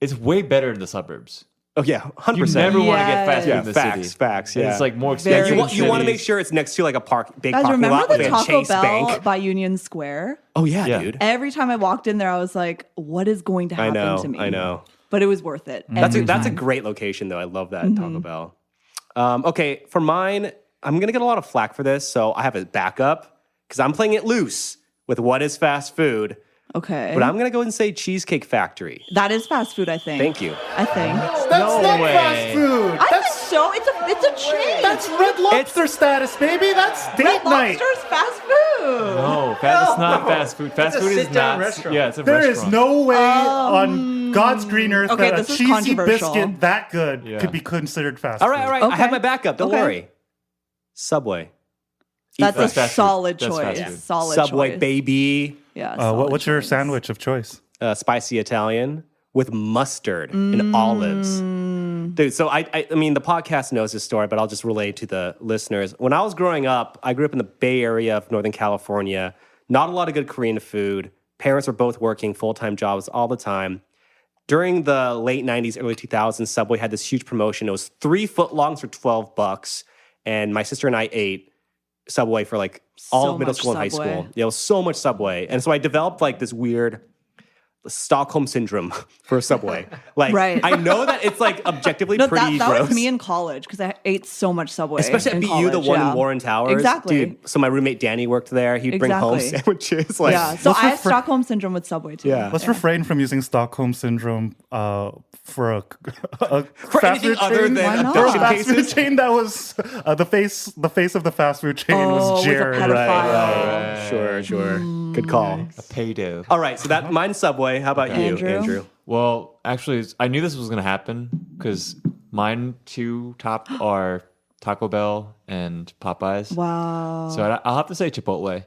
it's way better in the suburbs. oh yeah, 100%. You never want to get fast food yeah, in the facts, city. facts. And Yeah, it's like more Very expensive. you in want to make cities. sure it's next to like a big Guys, parking remember lot the with a Taco Chase Bell Bank. by Union Square? Oh yeah, Yeah. dude. Every time I walked in there, I was like, "What is going to happen to me?" I know. But it was worth it. That's every a time. great location though. I love that Taco Bell. Okay, for mine, I'm gonna get a lot of flack for this, so I have a backup because I'm playing it loose with what is fast food. Okay. but I'm going to go and say Cheesecake Factory. That is fast food, I think. Thank you. I think. That's not fast food. I think so. It's a chain. That's Red Lobster status, baby. That's date Red night. Lobster's fast food. No, it's not fast food. Fast It's a food is sit-down not. restaurant. Yeah, it's a There is restaurant. no way on God's green earth Okay, that a this is cheesy controversial. biscuit that good Yeah. could be considered fast All food. right. I Okay. have my backup. Don't Okay. worry. Subway. That's a That's fast food. solid That's choice. fast food. Solid Subway, choice. baby. Yeah. What's your choice. sandwich of choice? Spicy Italian with mustard and olives. Dude, so I mean, the podcast knows this story, but I'll just relay to the listeners. When I was growing up, I grew up in the Bay Area of Northern California. Not a lot of good Korean food. Parents were both working full-time jobs all the time. During the late 90s, early 2000s, Subway had this huge promotion. It was 3 footlongs for $12. And my sister and I ate Subway for like all So of middle much school and high Subway. school. Yeah, it was so much Subway. And so I developed like this weird Stockholm syndrome for Subway. Like, Right. I know that it's like objectively No, pretty that gross. was me in college because I ate so much Subway. Especially at in BU, the college, one yeah. in Warren Towers. Exactly. Dude, so my roommate Danny worked there. He'd bring home Exactly. sandwiches. Like, Yeah. So Let's I have refer- Stockholm syndrome with Subway too. Yeah. Let's refrain from using Stockholm syndrome for a For anything other than Why not? for a abduction fast food cases. chain that was the face of the fast food chain Oh, was with a Jared. pedophile. Sure. Good call. A payday. All right, so that mine's Subway. How about you, Andrew? Andrew? Well, actually, I knew this was going to happen because mine two top are Taco Bell and Popeyes. Wow. So I'll have to say Chipotle.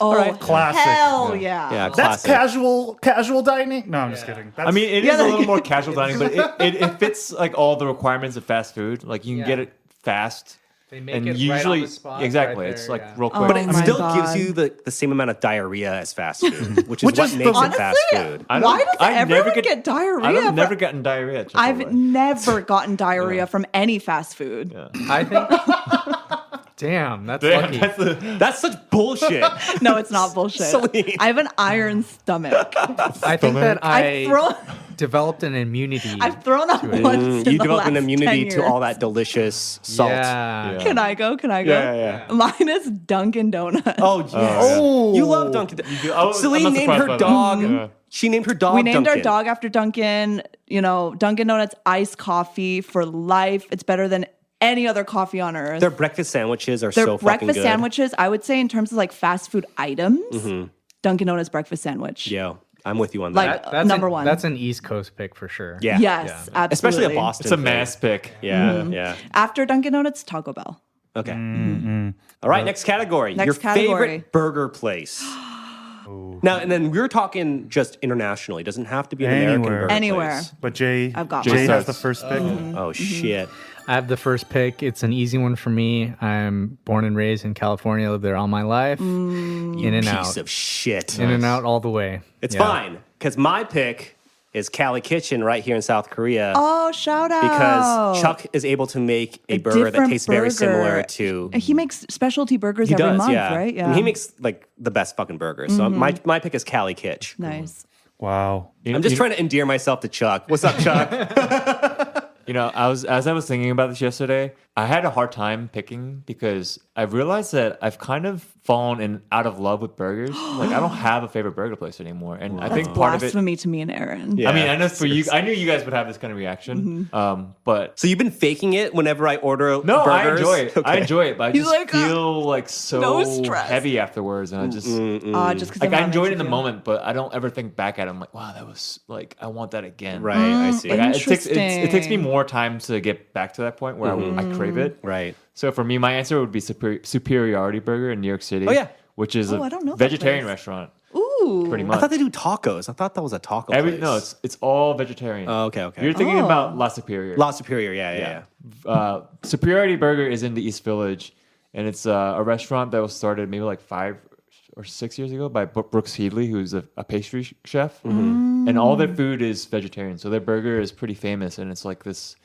Oh, right. Classic. Hell yeah. Yeah, That's classic. casual dining. No, I'm just kidding. That's, I mean, it is Yeah, a little like- more casual dining, but it fits like all the requirements of fast food. Like you can get Yeah. it fast. They make And it right usually, on the spot, exactly, right it's there, like yeah. real Oh quick. But it my still God. gives you the same amount of diarrhea as fast food, which is Which what is the- makes it Honestly, fast food. why does everyone get diarrhea? I've never gotten diarrhea at Chipotle. I've never gotten diarrhea from any fast food. I think. Damn, that's lucky. That's such bullshit. No, it's not bullshit. Celine. I have an iron stomach. I think that I've thrown, developed an immunity. I've thrown up once in You the develop an last immunity 10 to all years. that delicious salt. Yeah. Can I go? Yeah. Mine is Dunkin' Donuts. Oh, yes. Oh. You love Dunkin'. I'm Celine not named surprised her by that. dog. Yeah. She named her dog We named Dunkin'. our dog after Dunkin'. You know, Dunkin' Donuts iced coffee for life. It's better than any other coffee on earth. Their breakfast sandwiches are Their so fucking breakfast good. sandwiches, I would say, in terms of like fast food items, Dunkin' Donuts breakfast sandwich. Yeah, I'm with you on Like, that. That's number one. That's an East Coast pick for sure. Yeah. Yes, absolutely. Especially a Boston. It's a thing. mass pick. Yeah. After Dunkin' Donuts, Taco Bell. Okay. All right, next category. Next Your category. favorite burger place. Now, and then we're talking just internationally. It doesn't have to be an American Anywhere. burger Anywhere. place. But Jay I've got Jay one. has the first pick. Oh, shit. I have the first pick. It's an easy one for me. I'm born and raised in California. Lived there all my life. In and Piece out. of shit. In and out all the way. It's Yeah. fine, because my pick is Cali Kitchen right here in South Korea. Oh, shout out. Because Chuck is able to make a burger that different tastes very burger. similar to... He makes specialty burgers He every does, month, yeah. right? Yeah. And he makes like the best fucking burgers. So my pick is Cali Kitch. Nice. Wow. I'm just trying to endear myself to Chuck. What's up, Chuck? You know, as I was thinking about this yesterday, I had a hard time picking because I realized that I've kind of fallen out of love with burgers. Like I don't have a favorite burger place anymore, and I think part of it. Blasphemy to me and Aaron. Yeah. I mean, I know for you, I knew you guys would have this kind of reaction. But So you've been faking it whenever I order no, I burgers? enjoy it. I Okay. enjoy it, but I He's just like, feel like so no stress. heavy afterwards, and I just Just because like I enjoy it in the moment, but I don't ever think back at it. I'm like, wow, that was like I want that again. Right, I see. Like, it takes me Interesting. more time to get back to that point where I crave it. Right. So for me, my answer would be Superiority Burger in New York City. Oh, yeah. Which is Oh, a I don't know that vegetarian place. restaurant, Ooh. pretty I much. thought they do tacos. I thought that was a taco place. No, it's all vegetarian. Oh, okay. You're thinking about La Superior. La Superior, yeah. Superiority Burger is in the East Village, and it's a restaurant that was started maybe like 5 or 6 years ago by Brooks Headley, who's a pastry chef. And all their food is vegetarian, so their burger is pretty famous, and it's like this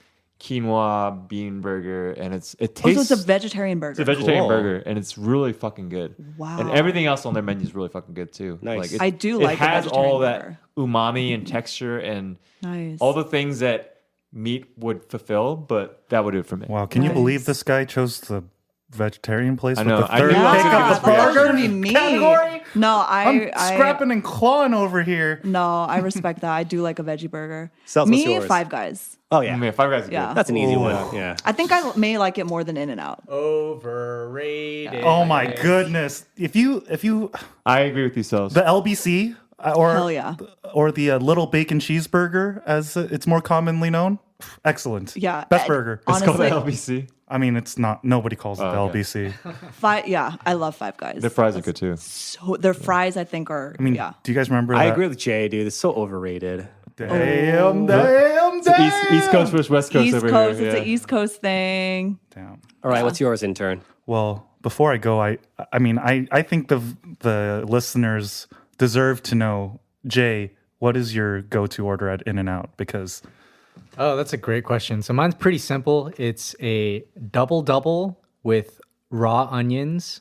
quinoa bean burger, and it Oh, tastes. so it's a vegetarian burger. It's a vegetarian Cool. burger, and it's really fucking good. Wow. And everything else on their menu is really fucking good too. Nice. I do like it a has vegetarian all that burger. umami and texture and Nice. all the things that meat would fulfill, but that would do it for me. Wow. Can you Nice. believe this guy chose the vegetarian place I with know. the I third knew I was pick gonna of get the this burger gonna be me. category? No, I'm scrapping and clawing over here. No, I respect that. I do like a veggie burger. Sells, what's Me, yours? Five Guys. Oh yeah, Man, Five Guys is Yeah. good. that's an easy one. Yeah. I think I may like it more than In-N-Out. Overrated. Oh my goodness! If you I agree with you, Cells. the LBC or Hell yeah. or the little bacon cheeseburger as it's more commonly known, excellent. Yeah. Best burger. It's called Honestly, the LBC. I mean, it's not. Nobody calls it the okay. LBC. Yeah, I love Five Guys. The fries are good too. So their fries, I think, are I mean, yeah. do you guys remember? I that? agree with Jay, dude. It's so overrated. Damn. East Coast versus West Coast East over Coast, here. it's an East Coast thing. Damn. All right, what's yours, intern? Well, before I go, I mean, I think the listeners deserve to know, Jay, what is your go-to order at In-N-Out? Because Oh, that's a great question. So mine's pretty simple. It's a double with raw onions.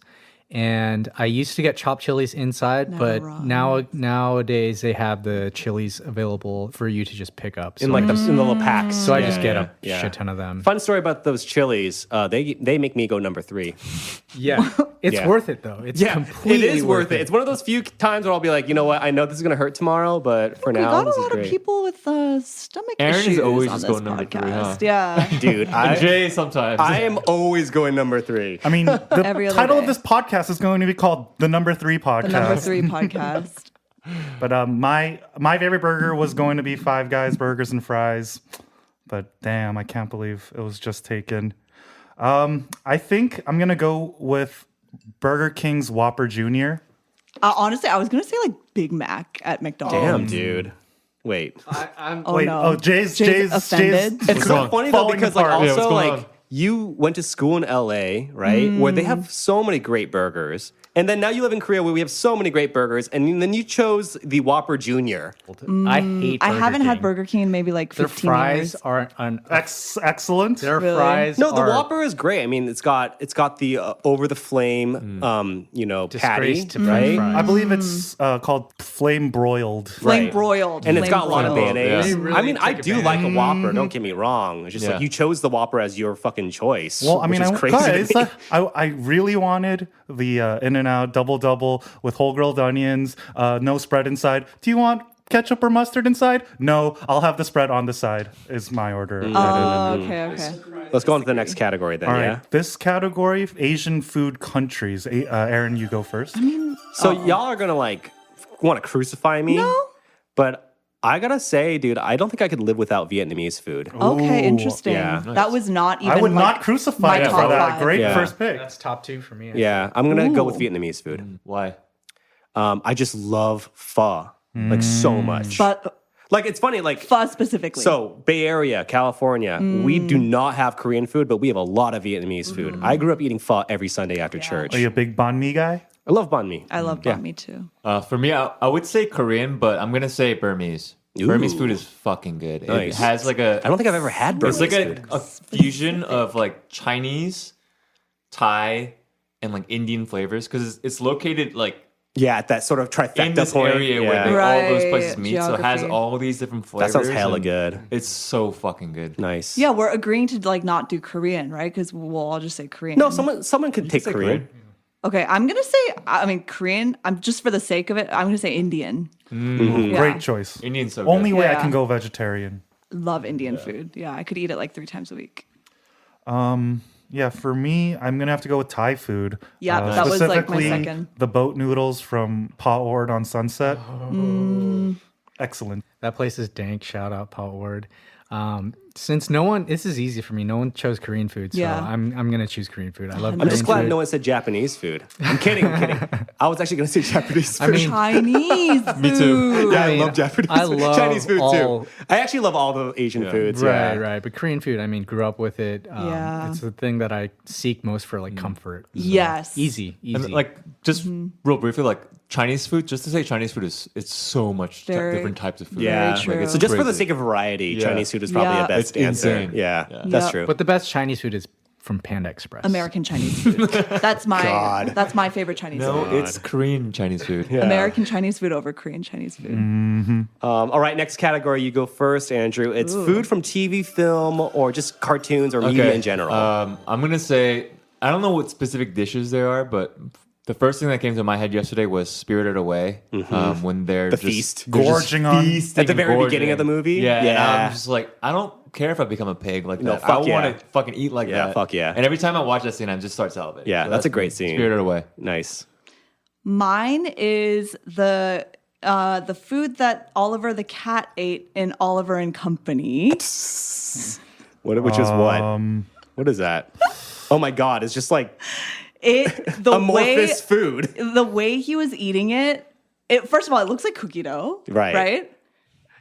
And I used to get chopped chilies inside, Never but raw. nowadays they have the chilies available for you to just pick up. So, In like in the little packs. so I Yeah, just get yeah, a yeah. shit ton of them. Fun story about those chilies. They make me go number 3. Yeah, it's Yeah. worth it though. It's completely it is worth it. It's one of those few times where I'll be like, you know what? I know this is gonna hurt tomorrow, but for We now, got this a is lot great. of people with stomach Aaron is issues always on just this going number podcast. 3, huh? Yeah. Dude, And Jay sometimes. I am always going number 3. I mean, the Every other title of day. this podcast is going to be called the Number 3 Podcast. The number 3 podcast. But my favorite burger was going to be Five Guys Burgers and Fries. But damn, I can't believe it was just taken. I think I'm gonna go with Burger King's Whopper Jr. Honestly, I was gonna say like Big Mac at McDonald's. Damn, dude. Wait. Oh Wait, no. oh Jay's offended. It's so funny though falling because like apart. Yeah, what's also going like on? you went to school in LA, right? Where they have so many great burgers. And then now you live in Korea where we have so many great burgers, and then you chose the Whopper Jr. I hate. I Burger haven't had King. Burger King in maybe like Their 15 fries years. are Excellent. their Really? fries. No, the are Whopper is great. I mean, it's got the over the flame, patty, Disgrace to French right? fries. I believe it's called flame broiled. Flame Right. broiled. And it's flame got a lot of broiled. mayonnaise. Yeah. They really I mean, I took do like a advantage. Whopper. Don't get me wrong. It's just Yeah. like you chose the Whopper as your fucking choice. Well, I mean, which is crazy. guys, to me. I really wanted the In-N-Out double with whole grilled onions, no spread inside. Do you want ketchup or mustard inside? No, I'll have the spread on the side. Is my order. Oh, okay. Let's go on to the next category then. All right, Yeah. this category, Asian food countries. Aaron, you go first. So y'all are gonna like want to crucify me. No. But I gotta say, dude, I don't think I could live without Vietnamese food. Okay, interesting. yeah. That was not even I would like, not crucify my you for top that. five. Great Yeah. first pick. That's top 2 for me. Yeah, I'm gonna go with Ooh. Vietnamese food. Why? I just love pho like so much. But Like it's funny, like pho specifically. so Bay Area, California, we do not have Korean food, but we have a lot of Vietnamese food. I grew up eating pho every Sunday after church. Are you a big banh mi guy? I love banh mi. I love banh mi too. For me, I would say Korean, but I'm gonna say Burmese. Ooh. Burmese food is fucking good. It Nice. has like a. I don't think I've ever had It's Burmese like food. a fusion of like Chinese, Thai, and like Indian flavors because it's located like Yeah, at that sort of trifecta in this point. area yeah. where they, all those Right, places meet. So it has geography. all these different flavors. That sounds hella and good. It's so fucking good. Nice. Yeah, we're agreeing to like not do Korean, right? Because we'll all just say Korean. No, someone could take Say Korean. Okay, I'm gonna say. I mean Korean. I'm just for the sake of it. I'm gonna say Indian. Yeah. Great choice. Indian so Only good. way I Yeah. can go vegetarian. Love Indian food. Yeah, I could eat it like 3 times a week. Yeah, for me, I'm gonna have to go with Thai food. Yeah, that was, like, my specifically second. The boat noodles from Pa Ord on Sunset. Excellent. That place is dank. Shout out Paul Ward. Since this is easy for me. No one chose Korean food, so Yeah. I'm gonna choose Korean food. I love. I'm just Korean glad food. no one said Japanese food. I'm kidding. I was actually going to say Japanese food. I mean, Chinese food. Me too. yeah, I mean, love Japanese I food. love Chinese food all- too. I actually love all the Asian foods. Right, yeah. right. But Korean food, I mean, grew up with it. Yeah. It's the thing that I seek most for like comfort. So, Yes. easy. And like just real briefly, like Chinese food. Just to say Chinese food is it's so much Very- different types of food. Yeah. Very true. So just for the crazy. sake of variety, Yeah. Chinese food is probably Yeah. a best It's answer. insane. Yeah, Yeah. that's Yep. true. But the best Chinese food is from Panda Express. American Chinese food. That's my favorite Chinese No, food. it's Korean Chinese food. Yeah. American Chinese food over Korean Chinese food. All right, next category. You go first, Andrew. It's food from TV, film, or just cartoons or media in general. I'm gonna say I don't know what specific dishes there are, but The first thing that came to my head yesterday was Spirited Away. When they're The just feast. they're just Gorging on- At the very gorging. beginning of the movie? Yeah, and Yeah. I'm just like, I don't care if I become a pig like No, that. fuck I yeah. want to fucking eat like Yeah, that. fuck yeah. And every time I watch that scene, I just start salivating. Yeah, So that's a great scene. Spirited Away. Nice. Mine is the food that Oliver the cat ate in Oliver and Company. Which is what? What is that? Oh my God, it's just like The amorphous food. the way he was eating it, first of all, it looks like cookie dough. Right. Right?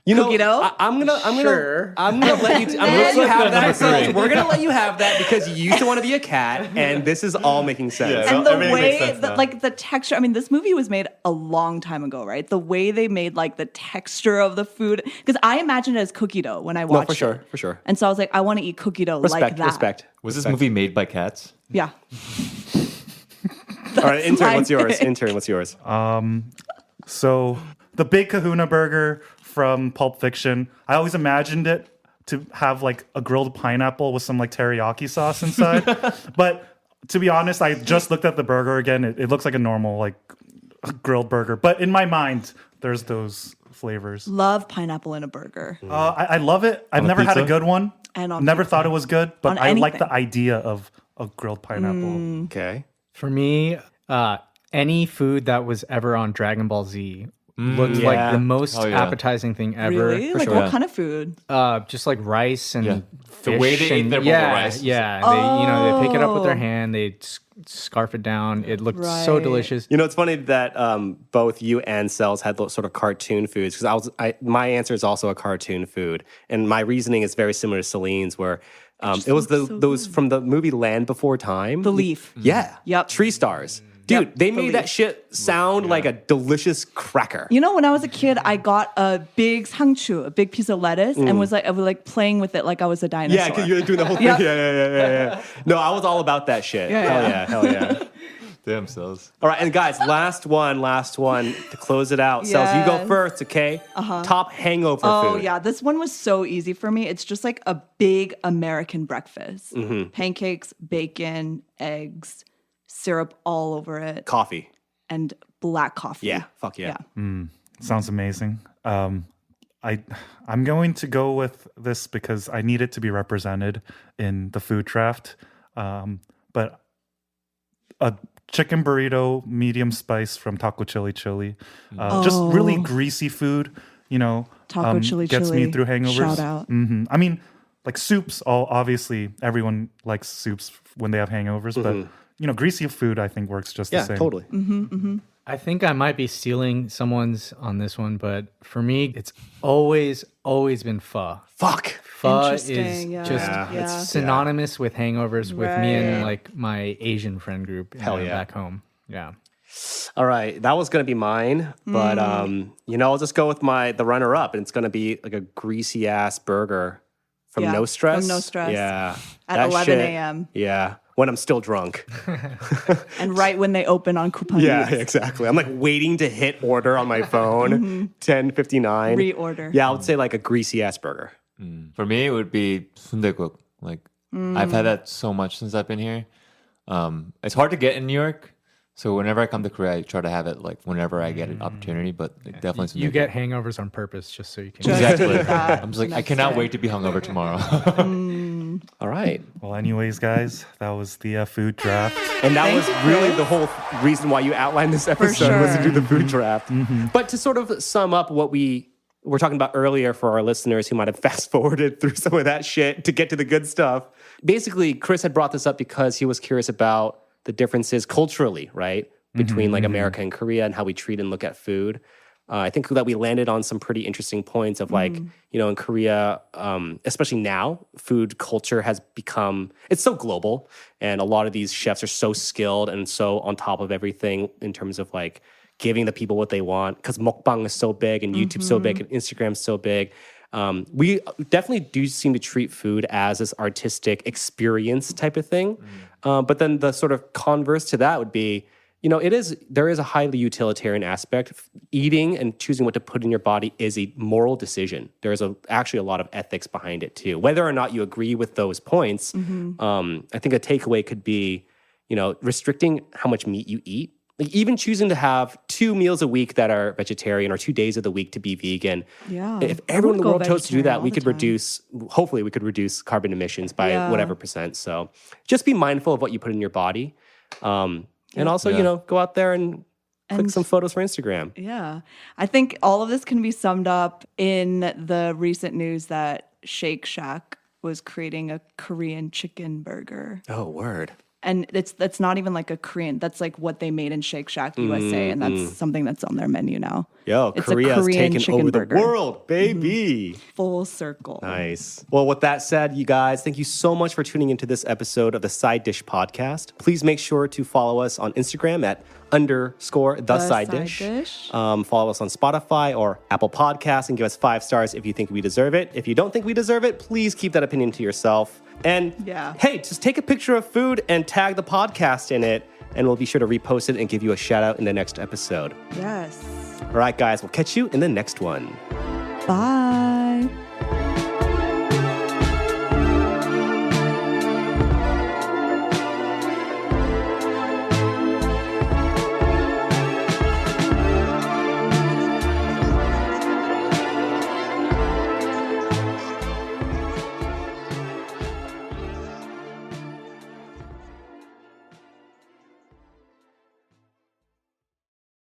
You know, Cookie dough? I'm gonna Sure. let you have that. So we're gonna let you have that because you used to want to be a cat, and this is all making sense. And the everything makes way, sense now. like the texture, I mean, this movie was made a long time ago, right? The way they made like the texture of the food, because I imagined it as cookie dough when I watched for sure, it. for sure. And so I was like, I want to eat cookie dough like Respect, that. respect. Was this movie made by cats? Yeah. All right, intern, my what's yours? pick. Intern, what's yours? So the Big Kahuna Burger from Pulp Fiction, I always imagined it to have like a grilled pineapple with some like teriyaki sauce inside. But to be honest, I just looked at the burger again. It looks like a normal like grilled burger. But in my mind, there's those flavors. Love pineapple in a burger. I love it. I've a never had a pizza? good one. And on Never pizza. thought it was good, but On I like anything. the idea of a grilled pineapple. Okay. For me, any food that was ever on Dragon Ball Z looked like yeah. the most Oh, yeah. appetizing thing ever. Really? Like sure. what Yeah. kind of food? Just like rice and Yeah. fish The way they ate and- their bowl of yeah, rice. Yeah, they pick it up with their Oh. hand, they scarf it down. It looked so Right. delicious. You know, it's funny that both you and Cells had those sort of cartoon foods because my answer is also a cartoon food, and my reasoning is very similar to Celine's, where it was looks so those from the movie Land Before Time. The leaf. Yeah. Yep. Tree stars. Dude, Yep, they the made that leaf. shit sound like a delicious cracker. You know, when I was a kid, I got a big sangchu, a big piece of lettuce, and I was like playing with it like I was a dinosaur. Yeah, because you're doing the whole thing. Yep. Yeah. No, I was all about that shit. Yeah, Hell yeah. Damn cells. All right, and guys, last one to close it out. Cells, you go Yes. first, okay? Top hangover Oh food. yeah, this one was so easy for me. It's just like a big American breakfast: pancakes, bacon, eggs, syrup all over it, Coffee. and black coffee. Yeah, fuck yeah. Sounds amazing. I'm going to go with this because I need it to be represented in the food draft. But a chicken burrito, medium spice from Taco Chili Chili. Just really greasy food, Taco Chili gets Chili. me through hangovers. Shout out. I mean, like soups, obviously everyone likes soups when they have hangovers, but greasy food I think works just the Yeah, same. totally. I think I might be stealing someone's on this one, but for me, it's always been pho. Fuck. Pho is Interesting, yeah. just Yeah. Yeah. synonymous with hangovers with me and Right. like my Asian friend group Hell yeah. back home. Yeah. All right, that was gonna be mine, but I'll just go with the runner up, and it's gonna be like a greasy ass burger from Yeah, No Stress. from No Stress. Yeah, At that 11 shit- a.m. Yeah, when I'm still drunk. And right when they open on coupon. Yeah, exactly. I'm like waiting to hit order on my phone. 10:59. Reorder. Yeah, I would say like a greasy ass burger. For me, it would be sundae-guk. Like I've had that so much since I've been here. It's hard to get in New York, so whenever I come to Korea, I try to have it like whenever I get an opportunity. But definitely, You sundae-guk. get hangovers on purpose just so you can. Just exactly. eat that I'm just like the I next cannot day. wait to be hungover tomorrow. All right. Well, anyways, guys, that was the food draft. And that Thank was you, really Chris. the whole reason why you outlined this episode was to do the sure. food draft. But to sort of sum up what we were talking about earlier for our listeners who might have fast forwarded through some of that shit to get to the good stuff. Basically, Chris had brought this up because he was curious about the differences culturally, right? Between like America and Korea and how we treat and look at food. I think that we landed on some pretty interesting points of like, in Korea, especially now, food culture has become, it's so global. And a lot of these chefs are so skilled and so on top of everything in terms of like giving the people what they want. Because mukbang is so big and YouTube's so big and Instagram's so big. We definitely do seem to treat food as this artistic experience type of thing. But then the sort of converse to that would be, there is a highly utilitarian aspect. Eating and choosing what to put in your body is a moral decision. There's actually a lot of ethics behind it too. Whether or not you agree with those points, I think a takeaway could be, restricting how much meat you eat Like even choosing to have 2 meals a week that are vegetarian or 2 days of the week to be vegan. Yeah. If I everyone in would the go world chose to do vegetarian that, all we the could time. hopefully we could reduce carbon emissions by Yeah. whatever percent. So just be mindful of what you put in your body. And also, you know, go out there and click some photos for Instagram. Yeah. I think all of this can be summed up in the recent news that Shake Shack was creating a Korean chicken burger. Oh, word. And that's not even like a Korean. That's like what they made in Shake Shack USA, and that's something that's on their menu now. Yo, It's Korea a has Korean taken chicken over burger. the world, baby. Full circle. Nice. Well, with that said, you guys, thank you so much for tuning into this episode of the Side Dish Podcast. Please make sure to follow us on Instagram at _the side dish. Follow us on Spotify or Apple Podcasts and give us 5 stars if you think we deserve it. If you don't think we deserve it, please keep that opinion to yourself. And hey, just take a picture of food and tag the podcast in it, and we'll be sure to repost it and give you a shout out in the next episode. Yes. All right, guys, we'll catch you in the next one. Bye.